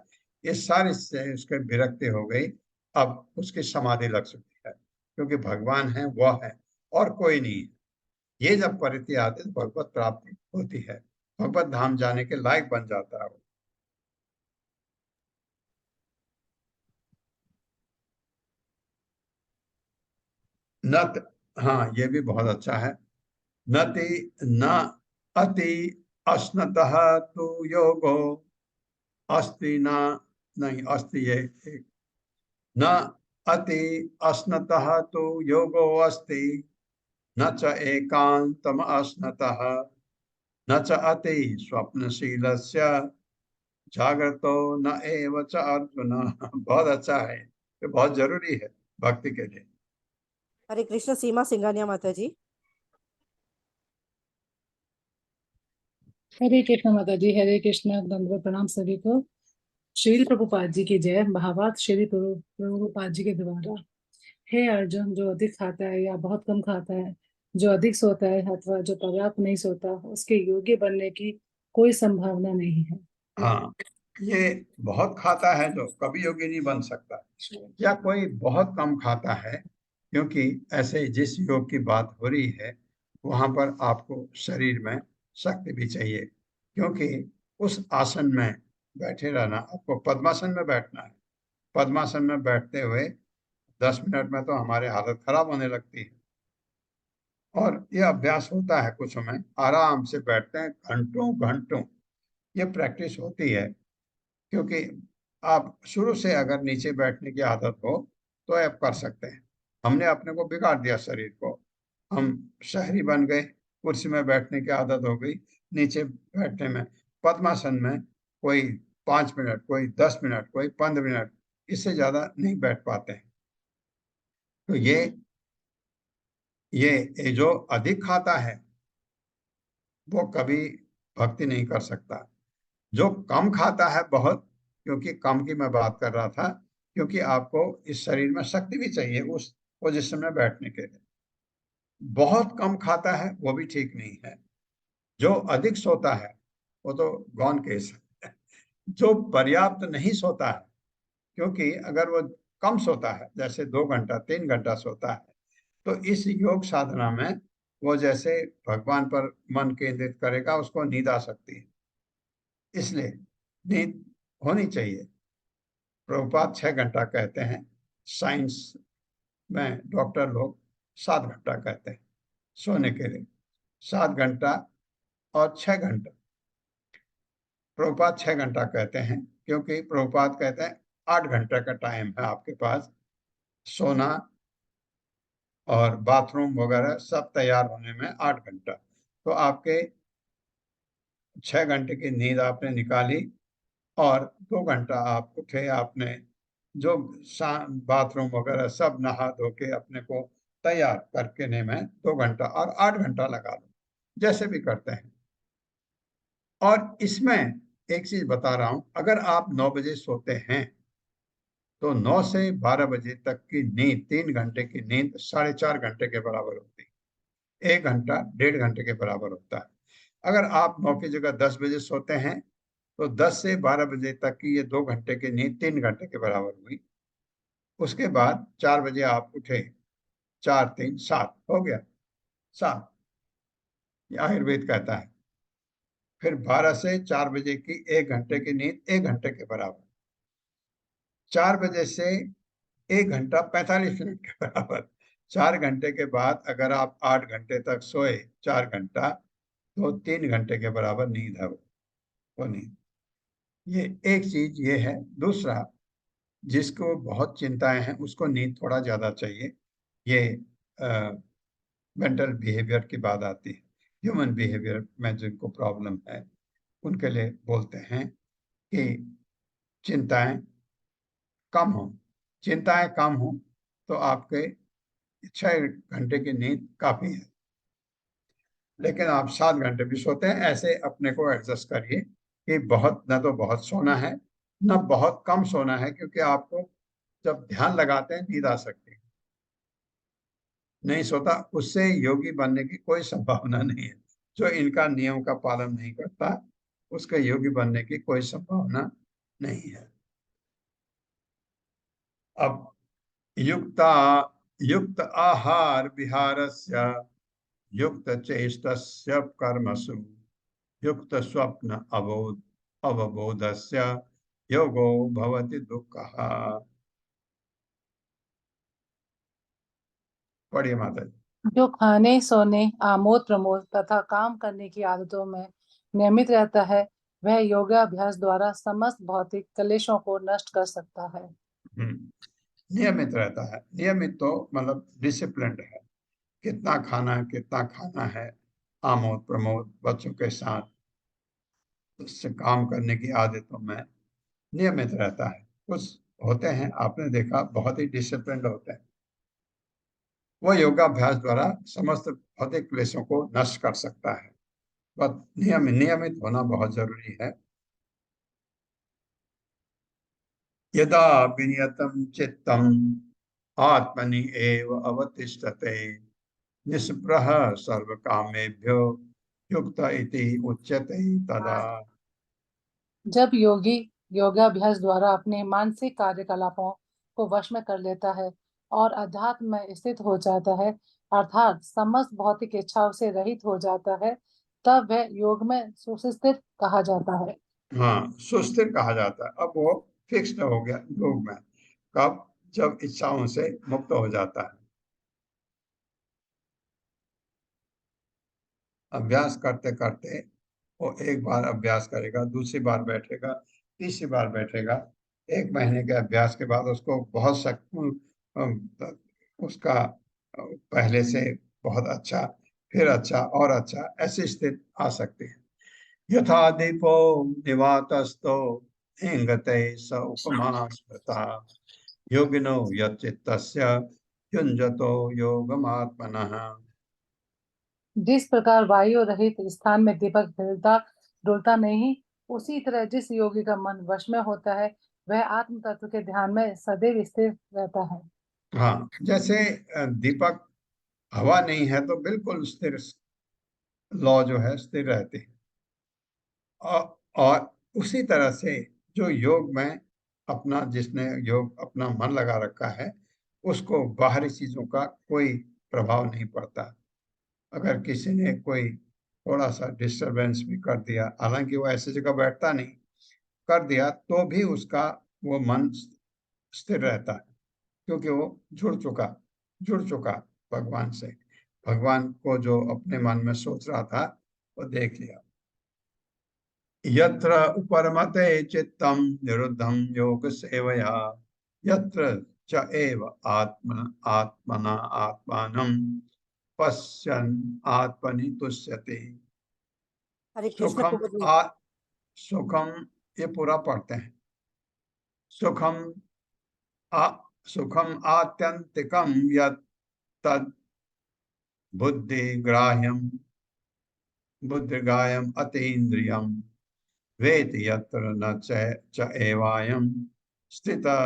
ये सारी से उसके विरक्ति हो गई। अब उसकी समाधि लग चुकी है क्योंकि भगवान है, वह है और कोई नहीं है। ये जब परिधि आती है तो भगवत प्राप्ति होती है, भगवत धाम जाने के लायक बन जाता है वो। नत, हाँ ये भी बहुत अच्छा है। नति न अति अश्नतः तु योगो अस्ति न, नहीं अस्ति ये न अति अश्नतः तु योगो अस्ति न च एकांतम अश्नतः न च अति स्वप्नशीलस्य जागृतो न एव च अर्जुन। बहुत अच्छा है, ये बहुत जरूरी है भक्ति के लिए।
हरे कृष्ण। सीमा सिंघानिया माता जी।
हरे कृष्ण माता जी। हरे कृष्ण। दंडवत प्रणाम सभी को। श्री प्रभुपाद जी की जय। भावार्थ श्री प्रभुपाद जी के द्वारा। हे अर्जुन, जो अधिक खाता है या बहुत कम खाता है, जो अधिक सोता है अथवा जो पर्याप्त नहीं सोता, उसके योग्य बनने की कोई संभावना नहीं है।
हाँ, ये बहुत खाता है जो कभी योगी नहीं बन सकता, या कोई बहुत कम खाता है, क्योंकि ऐसे जिस योग की बात हो रही है वहां पर आपको शरीर में शक्ति भी चाहिए, क्योंकि उस आसन में बैठे रहना, आपको पद्मासन में बैठना है पद्मासन में बैठते हुए 10 मिनट में तो हमारी हालत खराब होने लगती है। और ये अभ्यास होता है, कुछ समय आराम से बैठते हैं, घंटों घंटों ये प्रैक्टिस होती है। क्योंकि आप शुरू से अगर नीचे बैठने की आदत हो तो आप कर सकते हैं। हमने अपने को बिगाड़ दिया, शरीर को। हम शहरी बन गए, कुर्सी में बैठने की आदत हो गई, नीचे बैठने में, पद्मासन में कोई 5 मिनट, कोई 10 मिनट, कोई 15 मिनट, इससे ज्यादा नहीं बैठ पाते हैं। तो ये जो अधिक खाता है वो कभी भक्ति नहीं कर सकता। जो कम खाता है बहुत, क्योंकि कम की मैं बात कर रहा था, क्योंकि आपको इस शरीर में शक्ति भी चाहिए उस पोजीशन में बैठने के लिए। बहुत कम खाता है वो भी ठीक नहीं है। जो अधिक सोता है वो तो गौन केस है। जो पर्याप्त नहीं सोता है, क्योंकि अगर वो कम सोता है, जैसे 2 घंटा 3 घंटा सोता है, तो इस योग साधना में वो जैसे भगवान पर मन केंद्रित करेगा, उसको नींद आ सकती है। इसलिए नींद होनी चाहिए। प्रभुपाद 6 घंटा कहते हैं, साइंस में डॉक्टर लोग 7 घंटा कहते हैं सोने के लिए। 7 घंटा और 6 घंटा। प्रभुपाद 6 घंटा कहते हैं क्योंकि प्रभुपाद कहते हैं 8 घंटे का टाइम है आपके पास सोना और बाथरूम वगैरह सब तैयार होने में 8 घंटा। तो आपके 6 घंटे की नींद आपने निकाली और 2 घंटा आप उठे, आपने जो बाथरूम वगैरह सब नहा धो के अपने को तैयार करके ने में 2 घंटा और 8 घंटा लगा लो, जैसे भी करते हैं। और इसमें एक चीज बता रहा हूं, अगर आप 9 बजे सोते हैं तो 9 से 12 बजे तक की नींद, 3 घंटे की नींद 4.5 घंटे के बराबर होती है। 1 घंटा 1.5 घंटे के बराबर होता है। अगर आप 9 की जगह 10 बजे सोते हैं तो 10 से 12 बजे तक की ये 2 घंटे की नींद 3 घंटे के बराबर हुई। उसके बाद 4 बजे आप उठे, 4 3 7 हो गया, 7, ये आयुर्वेद कहता है। फिर 12 से 4 बजे की 1 घंटे की नींद 1 घंटे के बराबर। 4 बजे से 1 घंटा 45 मिनट के बराबर। 4 घंटे के बाद अगर आप 8 घंटे तक सोए, 4 घंटा, तो 3 घंटे के बराबर नींद है वो नींद। ये एक चीज ये है। दूसरा, जिसको बहुत चिंताएं हैं उसको नींद थोड़ा ज्यादा चाहिए। ये मेंटल बिहेवियर की बात आती है। ह्यूमन बिहेवियर में जिनको प्रॉब्लम है उनके लिए बोलते हैं कि चिंताएं कम हो। चिंताएं कम हो तो आपके 6 घंटे की नींद काफी है। लेकिन आप 7 घंटे भी सोते हैं, ऐसे अपने को एडजस्ट करिए कि बहुत न तो बहुत सोना है न बहुत कम सोना है, क्योंकि आपको जब ध्यान लगाते हैं नींद आ सकती है। नहीं सोता उससे योगी बनने की कोई संभावना नहीं है। जो इनका नियम का पालन नहीं करता उसके योगी बनने की कोई संभावना नहीं है। अब युक्त आहार विहारस्य युक्त चेष्टस्य कर्मसु युक्त स्वप्न अवबोधस्य योगो भवति दुःखः। पढ़िए माता जी।
जो खाने सोने आमोद प्रमोद तथा काम करने की आदतों में नियमित रहता है वह योगाभ्यास द्वारा समस्त भौतिक कलेशों को नष्ट कर सकता है।
नियमित रहता है। नियमित तो मतलब डिसिप्लिन्ड है। कितना खाना है, आमोद प्रमोद, बच्चों के साथ उससे काम करने की आदतों में नियमित रहता है। कुछ होते हैं आपने देखा बहुत ही डिसिप्लिन्ड होते हैं, वो योगाभ्यास द्वारा समस्त भौतिक क्लेशों को नष्ट कर सकता है। बस नियमित होना बहुत जरूरी है। यदा विनियतम चित्तम आत्मनि एव अवतिष्ठते निस्पृह सर्व कामेभ्यो युक्त इति उच्यते तदा।
जब योगी योगाभ्यास द्वारा अपने मानसिक कार्यकलापों को वश में कर लेता है और अध्यात्म में स्थित हो जाता है, अर्थात समस्त भौतिक इच्छाओं से रहित हो जाता है, तब वह योग में सुस्थिर कहा जाता है।
हाँ, सुस्थिर कहा जाता है। अब वो फिक्स्ड हो गया योग में। कब? जब इच्छाओं से मुक्त हो जाता है। अभ्यास करते करते वो एक बार अभ्यास करेगा, दूसरी बार बैठेगा, तीसरी बार बैठेगा। 1 महीने के अभ्यास के बाद उसको बहुत उसका पहले से बहुत अच्छा, फिर अच्छा और अच्छा, ऐसी स्थिति आ सकती है। यथा दीपो निवातस्थो इंगते स उपमा स्मृता योगिनो यच्चित्तस्य युञ्जतो योगमात्मनः।
जिस प्रकार वायु रहित स्थान में दीपक हिलता डुलता नहीं, उसी तरह जिस योगी का मन वश में होता है वह आत्म तत्व के ध्यान में सदैव स्थिर रहता है।
हाँ, जैसे दीपक हवा नहीं है तो बिल्कुल स्थिर, लौ जो है स्थिर रहती है। और उसी तरह से जो योग में अपना, जिसने योग अपना मन लगा रखा है, उसको बाहरी चीजों का कोई प्रभाव नहीं पड़ता। अगर किसी ने कोई थोड़ा सा डिस्टरबेंस भी कर दिया, हालांकि वो ऐसी जगह बैठता नहीं, कर दिया तो भी उसका वो मन स्थिर रहता है, क्योंकि वो जुड़ चुका भगवान से। भगवान को जो अपने मन में सोच रहा था वो देख लिया। यत्र उपरमते चित्तम निरुद्धम योग सेवया यत्र च एव आत्मना आत्मानं पश्यन् आत्मनि तुष्यति।
हरे कृष्ण
सुखम
कुमुद।
आ सुखम, ये पूरा पढ़ते हैं। सुखम आ सुखम आत्यंतिकम यत् तद बुद्धिग्राह्यम अतीन्द्रियम वेति यत्र न च एवायं स्थितः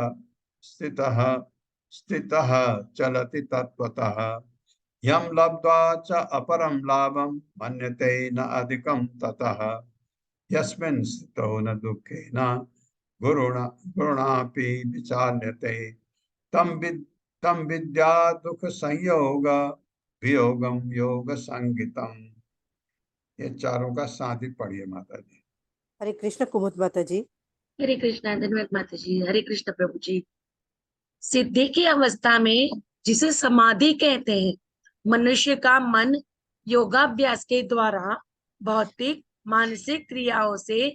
स्थितः स्थितः चलति तत्त्वतः यं लब्ध्वा च अपरं लाभं मन्यते न अधिकं ततः यस्मिन् स्थितौ न दुःखेन गुरुणापि विचाल्यते तं विद्या दुःख संयोग वियोगम योग संगितम। ये चारों का साथ ही पढ़िए माता जी।
हरे कृष्ण कुमुद माता जी।
हरे कृष्णा। धन्यवाद माता जी। हरे कृष्ण प्रभु जी। सिद्धि की अवस्था में, जिसे समाधि कहते हैं, मनुष्य का मन योगाभ्यास के द्वारा भौतिक मानसिक क्रियाओं से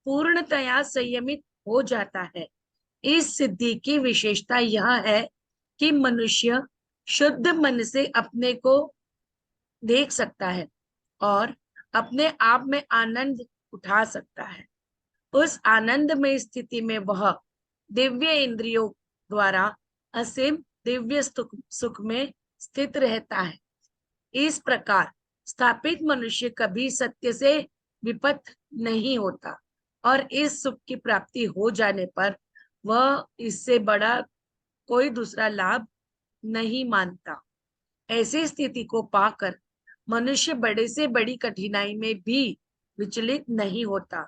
पूर्णतया संयमित हो जाता है। इस सिद्धि की विशेषता यह है कि मनुष्य शुद्ध मन से अपने को देख सकता है और अपने आप में आनंद उठा सकता है। उस आनंदमय स्थिति में वह दिव्य इंद्रियों द्वारा असीम दिव्य सुख में स्थित रहता है। इस प्रकार स्थापित मनुष्य कभी सत्य से विपथ नहीं होता और इस सुख की प्राप्ति हो जाने पर वह इससे बड़ा कोई दूसरा लाभ नहीं मानता। ऐसी स्थिति को पाकर मनुष्य बड़े से बड़ी कठिनाई में भी विचलित नहीं होता।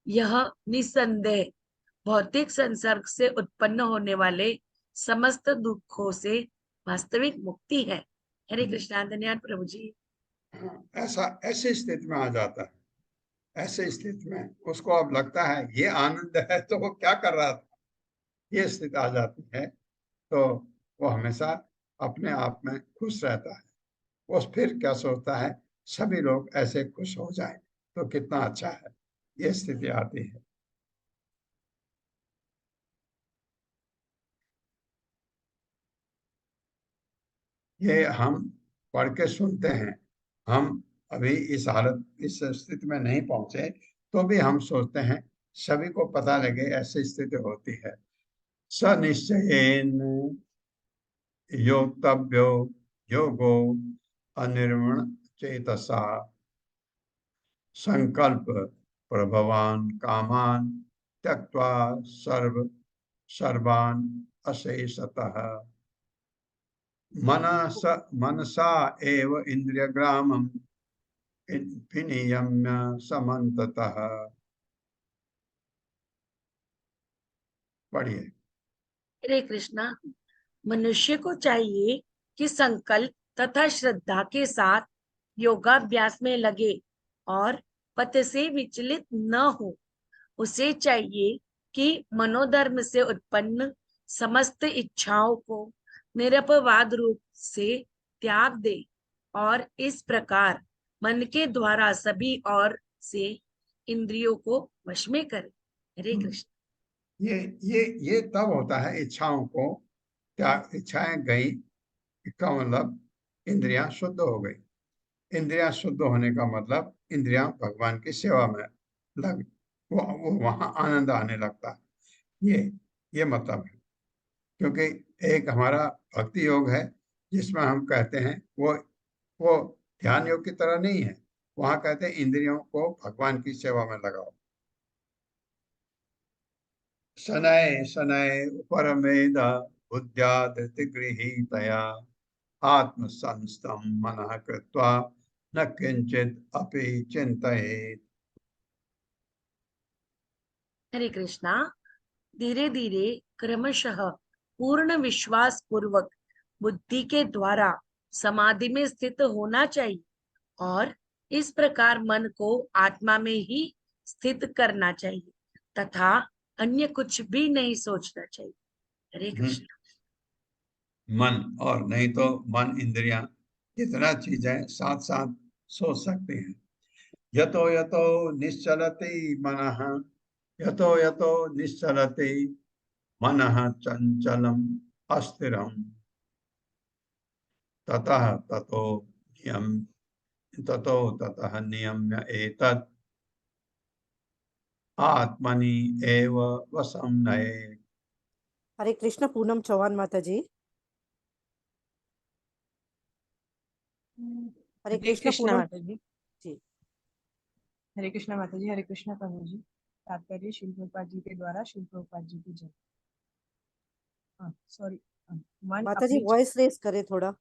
यह निसंदेह भौतिक संसर्ग से उत्पन्न होने वाले समस्त दुखों से वास्तविक मुक्ति है। हरे कृष्णा। धन्यवाद प्रभु जी।
ऐसी स्थिति में आ जाता है। ऐसे स्थिति में उसको अब लगता है ये आनंद है, तो वो क्या कर रहा था, ये स्थिति आ जाती है तो वो हमेशा अपने आप में खुश रहता है। वो फिर क्या सोचता है, सभी लोग ऐसे खुश हो जाएं तो कितना अच्छा है, ये स्थिति आती है। ये हम पढ़ के सुनते हैं, हम अभी इस हालत, इस स्थिति में नहीं पहुंचे, तो भी हम सोचते हैं सभी को पता लगे ऐसी स्थिति होती है। स निश्चयेन योक्तव्यो योगो अनिर्मण चेतसा संकल्प प्रभवान कामान त्यक्त्वा सर्वान अशेषतः मनसा एव इंद्रियग्रामं विनियम्य समन्ततः। पढ़िए।
हरे कृष्णा। मनुष्य को चाहिए कि संकल्प तथा श्रद्धा के साथ योगाभ्यास में लगे और पथ से विचलित न हो। उसे चाहिए कि मनोधर्म से उत्पन्न समस्त इच्छाओं को निरपवाद रूप से त्याग दे और इस प्रकार मन के द्वारा सभी और से इंद्रियों को वश में करे। हरे कृष्ण।
ये तब होता है इच्छाओं को त्याग, इच्छाएं गई इसका मतलब इंद्रियां शुद्ध हो गई। इंद्रियां शुद्ध होने का मतलब इंद्रियां भगवान की सेवा में लग, वो वहां आनंद आने लगता है। ये मतलब है, क्योंकि एक हमारा भक्ति योग है जिसमें हम कहते हैं वो ध्यान योग की तरह नहीं है। वहां कहते हैं इंद्रियों को भगवान की सेवा में लगाओ। शनैः शनैः उपरमेद बुद्ध्या धृतिगृहीतया आत्मसंस्थं मनः कृत्वा न किंचित अपि चिंतयेत्।
हरे कृष्णा। धीरे धीरे क्रमशः पूर्ण विश्वास पूर्वक बुद्धि के द्वारा समाधि में स्थित होना चाहिए और इस प्रकार मन को आत्मा में ही स्थित करना चाहिए तथा अन्य कुछ भी नहीं सोचना चाहिए। हरे कृष्ण।
मन और नहीं तो मन इंद्रियां जितना चीजें साथ साथ सोच सकती हैं। यतो यतो निश्चलति मनः यतो यतो निश्चलति मनः चंचलम अस्थिरम ततः ततः नियम्य एतत् आत्मनि एव वशं नयेत्।
हरे कृष्ण। पूनम चौहान माता जी। हरे
हरे
कृष्ण
कृष्ण
पूनम
माता जी।
जी।
हरे कृष्ण माता जी। हरे कृष्ण प्रभु जी। तात्पर्य श्रील प्रभुपाद जी के द्वारा श्रील प्रभुपाद जी की जय। सॉरी, मन
माता जी
अपनी
वॉइस रेस करे थोड़ा।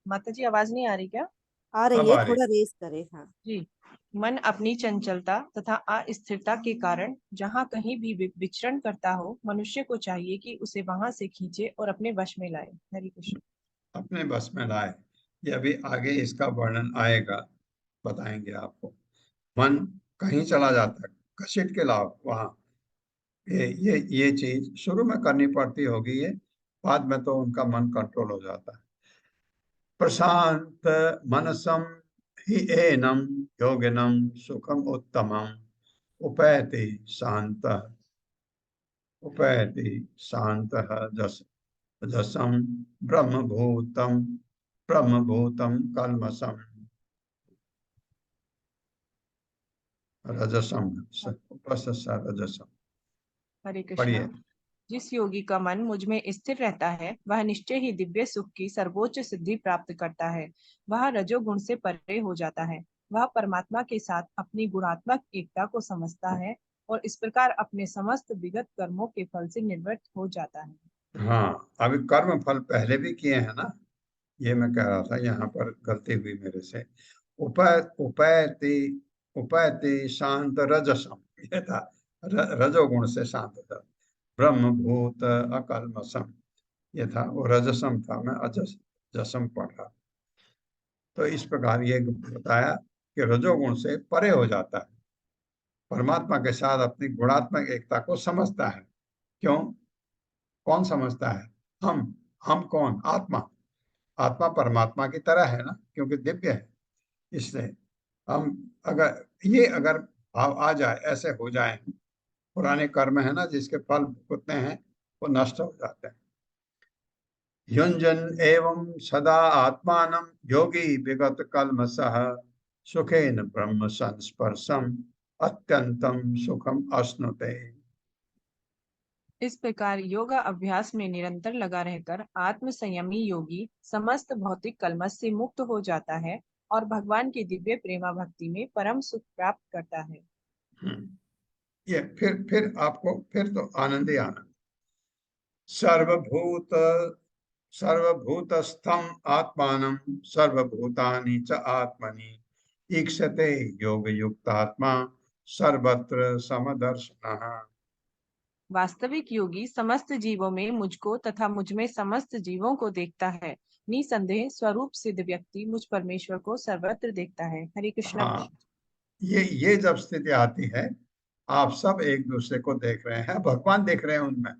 माता जी आवाज नहीं आ रही क्या?
आ रही
अब
है,
आ रही।
थोड़ा रेस करे। हाँ
जी। मन अपनी चंचलता तथा अस्थिरता के कारण जहाँ कहीं भी विचरण करता हो, मनुष्य को चाहिए कि उसे वहां से खींचे और अपने वश में लाए। हरे कृष्ण।
अपने बस में लाए। ये अभी आगे इसका वर्णन आएगा, बताएंगे आपको। मन कहीं चला जाता है, घसीट के लाओ वहां। ये चीज शुरू में करनी पड़ती होगी, ये बाद में तो उनका मन कंट्रोल हो जाता है। प्रशांत मनसम हि एनम योगिनम सुखम उत्तमम उपैति शांतः जसम ब्रह्मभूतम कल्मषम रजसम रजसम।
हरे
पढ़िए।
कृष्णा। जिस योगी का मन मुझ में स्थिर रहता है, वह निश्चय ही दिव्य सुख की सर्वोच्च सिद्धि प्राप्त करता है। वह रजोगुण से परे हो जाता है। वह परमात्मा के साथ अपनी गुणात्मक एकता को समझता है और इस प्रकार अपने समस्त विगत कर्मों के फल से निवृत्त हो जाता है।
हाँ, अभी कर्म फल पहले भी किए हैं ना, ये मैं कह रहा था, यहाँ पर गलती हुई मेरे से। उपैति उपैति शांत रजसम, ये था रजोगुण से शांत था। ब्रह्मभूत अकल्मषम, ये था वो रजसम था, मैं जसम पढ़ रहा। तो इस प्रकार ये बताया कि रजोगुण से परे हो जाता है, परमात्मा के साथ अपनी गुणात्मक एकता को समझता है। क्यों? कौन समझता है? हम कौन? आत्मा। आत्मा परमात्मा की तरह है ना, क्योंकि दिव्य है। इसलिए हम अगर भाव आ जाए, ऐसे हो जाए, पुराने कर्म है ना जिसके फल भुगतने हैं, वो नष्ट हो जाते हैं। युंजन एवं सदा आत्मानं योगी विगत कल्मषः सुखेन ब्रह्म संस्पर्शम अत्यंतम सुखम अश्नुते।
इस प्रकार योग अभ्यास में निरंतर लगा रहकर आत्म संयमी योगी समस्त भौतिक कलमश से मुक्त हो जाता है और भगवान की दिव्य प्रेमा भक्ति में परम सुख प्राप्त करता है।
ये फिर आपको फिर तो आनंद ही आनंद। सर्वभूत सर्वभूतस्थम आत्मानं सर्वभूतानि च आत्मनि ईक्षते योग युक्तात्मा सर्वत्र समदर्शनः।
वास्तविक योगी समस्त जीवों में मुझको तथा मुझ में समस्त जीवों को देखता है। निसंदेह स्वरूप सिद्ध व्यक्ति मुझ परमेश्वर को सर्वत्र देखता है। हरे कृष्णा।
हाँ, ये जब स्थिति आती है, आप सब एक दूसरे को देख रहे हैं, भगवान देख रहे हैं उनमें,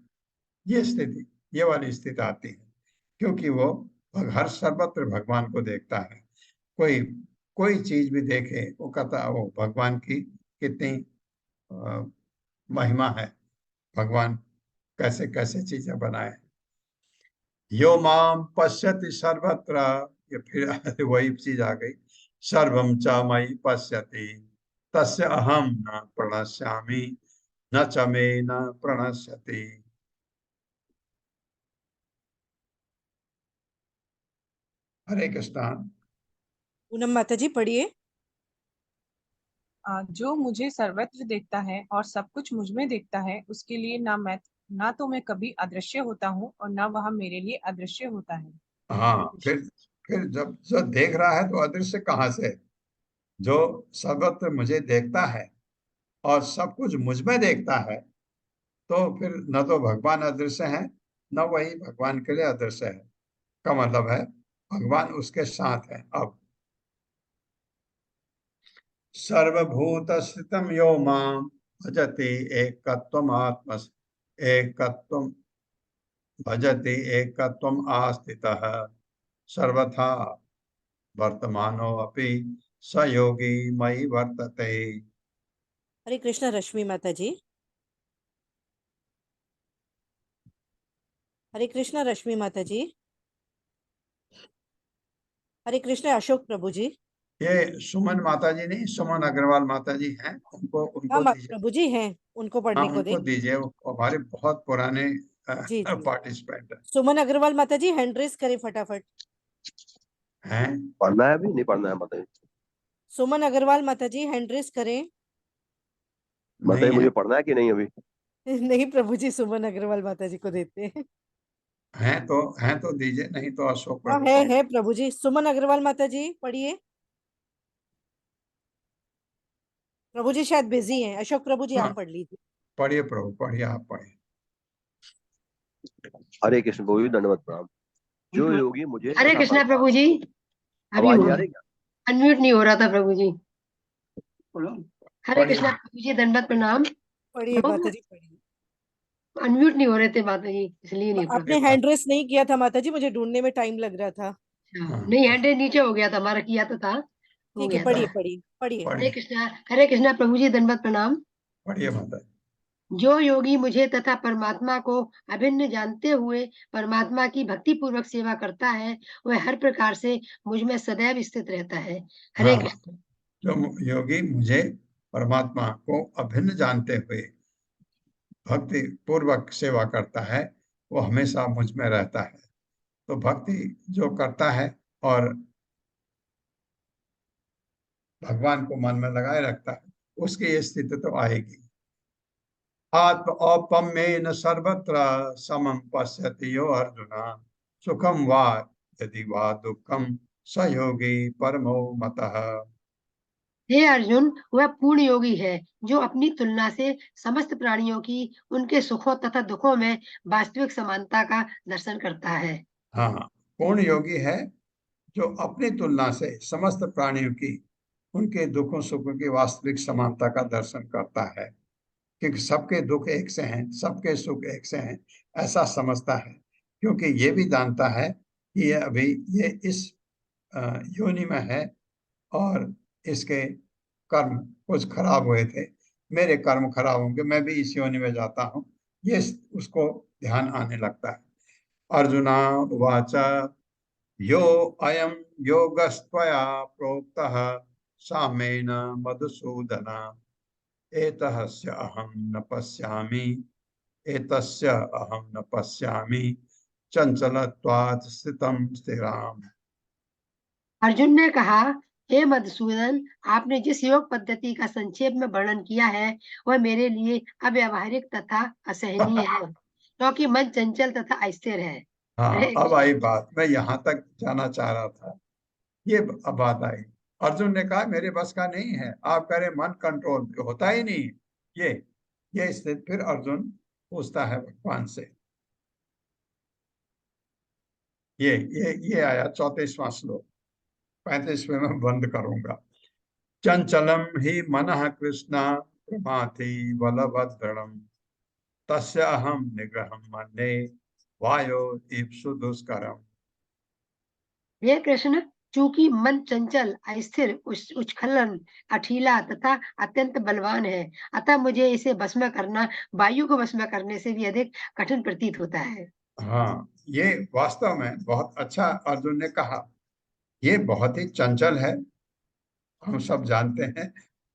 ये स्थिति, ये वाली स्थिति आती है, क्योंकि वो हर सर्वत्र भगवान को देखता है। कोई कोई चीज भी देखे वो कहता वो भगवान की कितनी महिमा है, भगवान कैसे कैसे चीजें बनाए। यो माम पश्यति सर्वत्र, ये फिर वही चीज आ गई, सर्वम च मयि पश्यति तस्य अहम न प्रणश्यामि न च मे न प्रणश्यति। हरे कृष्णा।
पूनम माता जी पढ़िए।
जो मुझे सर्वत्र देखता है और सब कुछ मुझ में देखता है, उसके लिए ना तो मैं कभी अदृश्य होता हूँ और ना वह मेरे लिए अदृश्य होता है।
हाँ, फिर जब जो देख रहा है तो अदृश्य कहाँ से? जो सर्वत्र मुझे देखता है और सब कुछ मुझ में देखता है, तो फिर न तो भगवान अदृश्य है न वही भगवान के लिए अदृश्य है। का मतलब है भगवान उसके साथ है। अब सर्वभूत स्थितम यो माम भजति एकत्वम आत्म एकत्वम भजति एकत्वम आस्थितः सर्वथा वर्तमानो अपि स योगी मयि वर्तते।
हरे कृष्णा रश्मि माता जी। हरे कृष्णा रश्मि माता जी। हरे कृष्णा अशोक प्रभु जी।
ये सुमन माता जी नहीं, सुमन अग्रवाल माता जी हैं, उनको
हाँ
उनको दीजिए।
प्रभु जी हैं, उनको
हाँ,
पढ़ने को
उनको
दे।
दीजिए, वो हमारे बहुत पुराने
जी जी।
पार्टिसिपेंट
सुमन अग्रवाल माता जी हैंड रेस करें फटाफट।
हैं।
पढ़ना है अभी नहीं पढ़ना है बताइए?
सुमन अग्रवाल माता जी हैंड रेस करें।
बताइए
नहीं है,
मुझे पढ़ना है कि नहीं अभी?
नहीं प्रभु जी, सुमन अग्रवाल माता जी को देते हैं।
हैं तो दीजिए, नहीं तो अशोक
हाँ
प्रभु पढ़।
है प्रभु जी। सुमन अग्रवाल माता जी पढ़िए। प्रभु जी शायद बिजी हैं। अशोक प्रभु जी
हाँ,
आप पढ़ लीजिए।
पढ़िए प्रभु, पढ़िए, आप पढ़िए।
हरे कृष्ण प्रभु जी, दंडवत प्रणाम। जो योगी मुझे
हरे
तथा
कृष्णा प्रभु जी। अभी
आवाज नहीं
हुआ,
आ रही क्या?
अनम्यूट नहीं हो रहा था प्रभु जी। हरे
पढ़िए।
कृष्णा प्रभु जी, दंडवत प्रणाम।
पढ़िए
लोग
माता जी पढ़िए।
अनम्यूट नहीं हो रहे थे माता जी, इसलिए नहीं
आपने
पढ़ा।
हैंड रेस नहीं किया था माता जी, मुझे ढूंढने में टाइम लग रहा था।
हाँ,
नहीं, हैंड नीचे हो गया था, हमारा किया तो था, हो
ठीक है,
गया था।
पढ़िए पढ़िए पढ़िए।
हरे कृष्णा, हरे कृष्णा प्रभु जी, दंडवत प्रणाम।
पढ़िए माता।
जो योगी मुझे तथा परमात्मा को अभिन्न जानते हुए परमात्मा की भक्ति पूर्वक सेवा करता है, वह हर प्रकार से मुझ में सदैव स्थित रहता है। हरे
हाँ,
कृष्ण।
जो योगी मुझे परमात्मा को अभिन्न जानते हुए भक्ति पूर्वक सेवा करता है, वो हमेशा मुझ में रहता है। तो भक्ति जो करता है और भगवान को मन में लगाए रखता है, उसकी ये स्थिति तो आएगी। आत्म औपम्येन सर्वत्र समं पश्यति यो अर्जुन सुखम वा यदि वा दुखम स योगी परमो मतः।
हे अर्जुन, वह पूर्ण योगी है जो अपनी तुलना से समस्त प्राणियों की उनके सुखों तथा दुखों में वास्तविक समानता का दर्शन करता है।
हाँ, पूर्ण योगी है जो अपनी तुलना से समस्त प्राणियों की उनके दुखों सुखों की वास्तविक समानता का दर्शन करता है, क्योंकि सबके दुख एक से हैं, सबके सुख एक से हैं, ऐसा समझता है। क्योंकि ये भी जानता है कि ये अभी ये इस योनि में है और इसके कर्म कुछ खराब हुए थे, मेरे कर्म खराब होंगे, मैं भी इस योनि में जाता हूँ, ये उसको ध्यान आने लगता है। अर्जुना उवाच यो अयम योगस्त्वया प्रोक्तः सामेन मधुसूदन एतस्य अहं न पश्यामि एतस्य अहं न पश्यामि चंचलत्वात् स्थितं स्थिराम्।
अर्जुन ने कहा, हे मधुसूदन, आपने जिस योग पद्धति का संक्षेप में वर्णन किया है, वह मेरे लिए अव्यावहारिक तथा असहनीय है, क्योंकि मन चंचल तथा अस्थिर है।
हाँ, अब आई बात, मैं यहाँ तक जाना चाह रहा था, ये अब बात आई। अर्जुन ने कहा मेरे बस का नहीं है, आप कह रहे मन कंट्रोल होता ही नहीं। ये स्थिति फिर अर्जुन पूछता है भगवान से। ये आया 34वां श्लोक, 35वें में बंद करूंगा। चंचलम ही मनः कृष्ण प्रमाथि बलभद्रम तस्य अहम निग्रहम मन्ये वायो ईप्सु दुष्करम।
हे कृष्ण, चूंकि मन चंचल, अस्थिर, उच्छृंखल, अठीला तथा अत्यंत बलवान है, अतः मुझे इसे भस्म करना वायु को भस्म करने से भी अधिक कठिन प्रतीत होता है।
हाँ, ये वास्तव में बहुत अच्छा अर्जुन ने कहा। ये बहुत ही चंचल है, हम सब जानते हैं।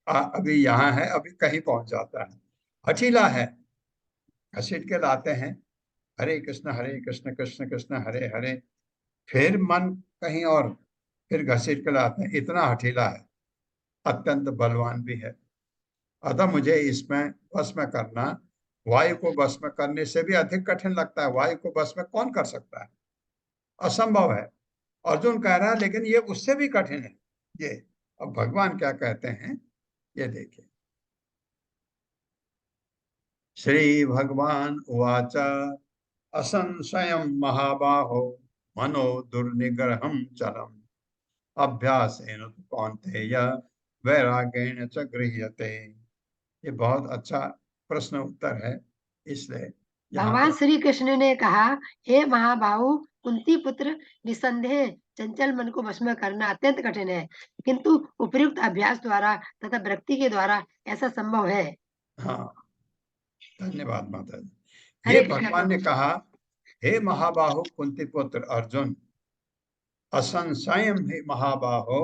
अभी यहाँ है, अभी कहीं पहुंच जाता है। अठीला है, घसीट के लाते हैं, हरे कृष्ण कृष्ण कृष्ण हरे हरे, फिर मन कहीं और, फिर घसीट के लाते हैं। इतना हठीला है, अत्यंत बलवान भी है। अतः मुझे इसमें बस में करना वायु को बस में करने से भी अधिक कठिन लगता है। वायु को बस में कौन कर सकता है, असंभव है। अर्जुन कह रहा है, लेकिन ये उससे भी कठिन है ये। अब भगवान क्या कहते हैं ये देखिए। श्री भगवान उवाच असंशयं महाबाहो मनो दुर्निग्रहं चलम् अभ्यासेन तु कौन्तेय वैराग्येण च गृह्यते। ये बहुत अच्छा प्रश्न उत्तर है, इसलिए यहाँ
भगवान
पर
श्री कृष्ण ने कहा, हे महाबाहु कुंती पुत्र, निसंदेह चंचल मन को भस्म करना अत्यंत कठिन है, किंतु उपयुक्त अभ्यास द्वारा तथा वृत्ति के द्वारा ऐसा संभव है।
हाँ, धन्यवाद माता जी।
हरे
ये
कृष्ण
भगवान ने
प्रभु।
कहा, हे महाबाहु कुंती पुत्र अर्जुन, असंशयम ही महाबाहो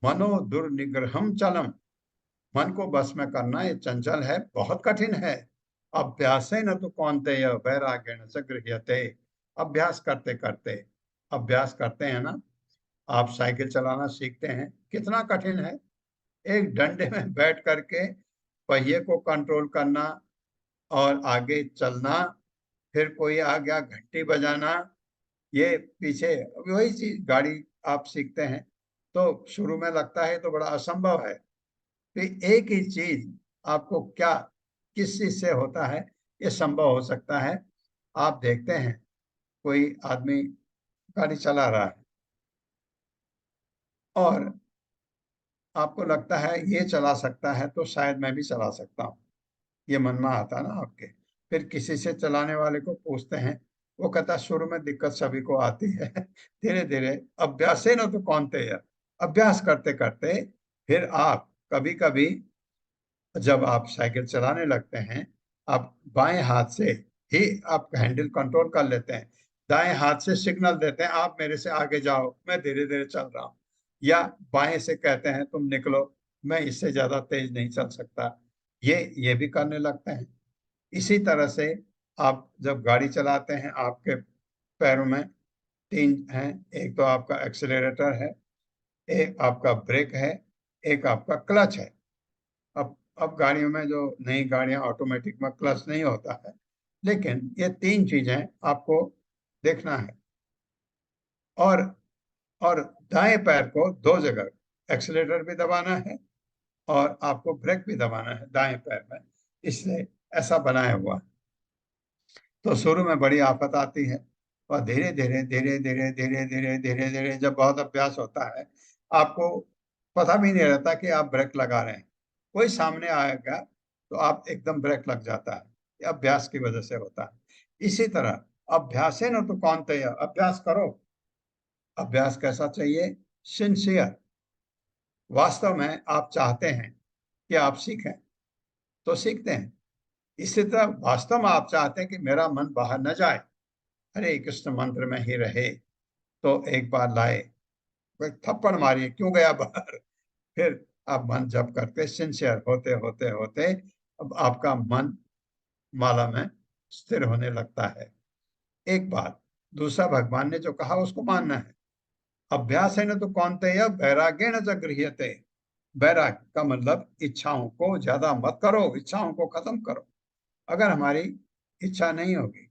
मनो दुर्निग्रहम चलम। मन को बस में करना ये चंचल है, बहुत कठिन है। अभ्यासेन तु कौन्तेय वैराग्येण च गृह्यते। अभ्यास करते करते, अभ्यास करते हैं ना, आप साइकिल चलाना सीखते हैं, कितना कठिन है। एक डंडे में बैठ करके पहिए को कंट्रोल करना और आगे चलना, फिर कोई आ गया घंटी बजाना, ये पीछे वही चीज। गाड़ी आप सीखते हैं तो शुरू में लगता है तो बड़ा असंभव है, तो एक ही चीज आपको क्या किस चीज से होता है, ये संभव हो सकता है। आप देखते हैं कोई आदमी गाड़ी चला रहा है और आपको लगता है ये चला सकता है तो शायद मैं भी चला सकता हूँ, ये मन में आता ना आपके। फिर किसी से चलाने वाले को पूछते हैं, वो कहता है शुरू में दिक्कत सभी को आती है, धीरे धीरे अभ्यास से ना तो कौनते है, अभ्यास करते करते फिर आप कभी कभी जब आप साइकिल चलाने लगते हैं, आप बाएं हाथ से ही आप हैंडल कंट्रोल कर लेते हैं, दाएं हाथ से सिग्नल देते हैं आप मेरे से आगे जाओ, मैं धीरे धीरे चल रहा हूँ, या बाएं से कहते हैं तुम निकलो, मैं इससे ज्यादा तेज नहीं चल सकता, ये भी करने लगते हैं। इसी तरह से आप जब गाड़ी चलाते हैं, आपके पैरों में तीन हैं, एक तो आपका एक्सेलरेटर है, एक आपका ब्रेक है, एक आपका क्लच है। अब गाड़ियों में जो नई गाड़ियां ऑटोमेटिक में क्लच नहीं होता है, लेकिन ये तीन चीजें आपको देखना है। और और दाएं पैर को दो जगह एक्सीलरेटर भी दबाना है और आपको ब्रेक भी दबाना है दाएं पैर में, इसलिए ऐसा बनाया हुआ है। तो शुरू में बड़ी आफत आती है और धीरे धीरे धीरे धीरे धीरे धीरे धीरे धीरे जब बहुत अभ्यास होता है, आपको पता भी नहीं रहता कि आप ब्रेक लगा रहे हैं। कोई सामने आएगा तो आप एकदम ब्रेक लग जाता है, ये अभ्यास की वजह से होता है। इसी तरह अभ्यास है ना तो कौन तैयार, अभ्यास करो। अभ्यास कैसा चाहिए, सिंसियर। वास्तव में आप चाहते हैं कि आप सीखें तो सीखते हैं। इसी तरह वास्तव में आप चाहते हैं कि मेरा मन बाहर न जाए, हरे कृष्ण मंत्र में ही रहे, तो एक बार लाए, कोई थप्पड़ मारिए, क्यों गया बाहर। फिर आप मन जप करते सिंसियर होते होते होते अब आपका मन माला में स्थिर होने लगता है। एक बात। दूसरा, भगवान ने जो कहा उसको मानना है। अभ्यास है न तो कौन्तेय वैराग्येण च गृह्यते। वैराग्य का मतलब इच्छाओं को ज्यादा मत करो, इच्छाओं को खत्म करो। अगर हमारी इच्छा नहीं होगी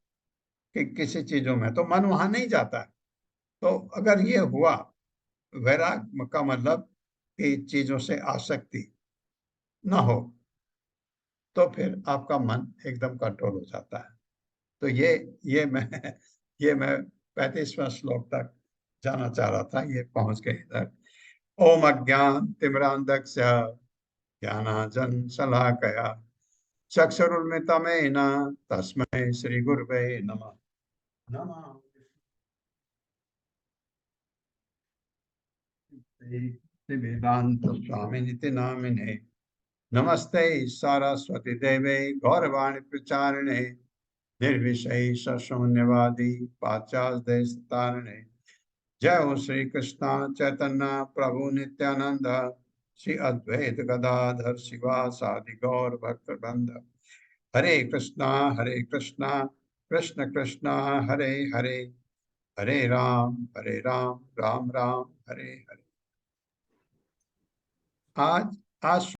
कि किसी चीजों में, तो मन वहां नहीं जाता है। तो अगर ये हुआ, वैराग्य का मतलब कि चीजों से आसक्ति न हो, तो फिर आपका मन एकदम कंट्रोल हो जाता है। तो ये मैं ये मैं 35वां श्लोक तक जाना चाह रहा था, ये पहुंच गए इधर। ओम अज्ञान तिमिरांधस्य ज्ञानांजन शलाकया चक्षुरुन्मिलितमेन तस्मै श्री गुरुवे नमः। नमः वेदांत स्वामिनिति नामिने नमस्ते सरस्वती देवे गौरवाणी प्रचारिणे निर्विशेष शून्यवादी पाश्चात्य जय हो श्री कृष्ण चैतन्य प्रभु नित्यानंद श्री अद्वैत गदाधर शिवासादि गौर भक्त वृंद। हरे कृष्णा कृष्ण कृष्ण हरे हरे, हरे राम राम राम हरे हरे। आज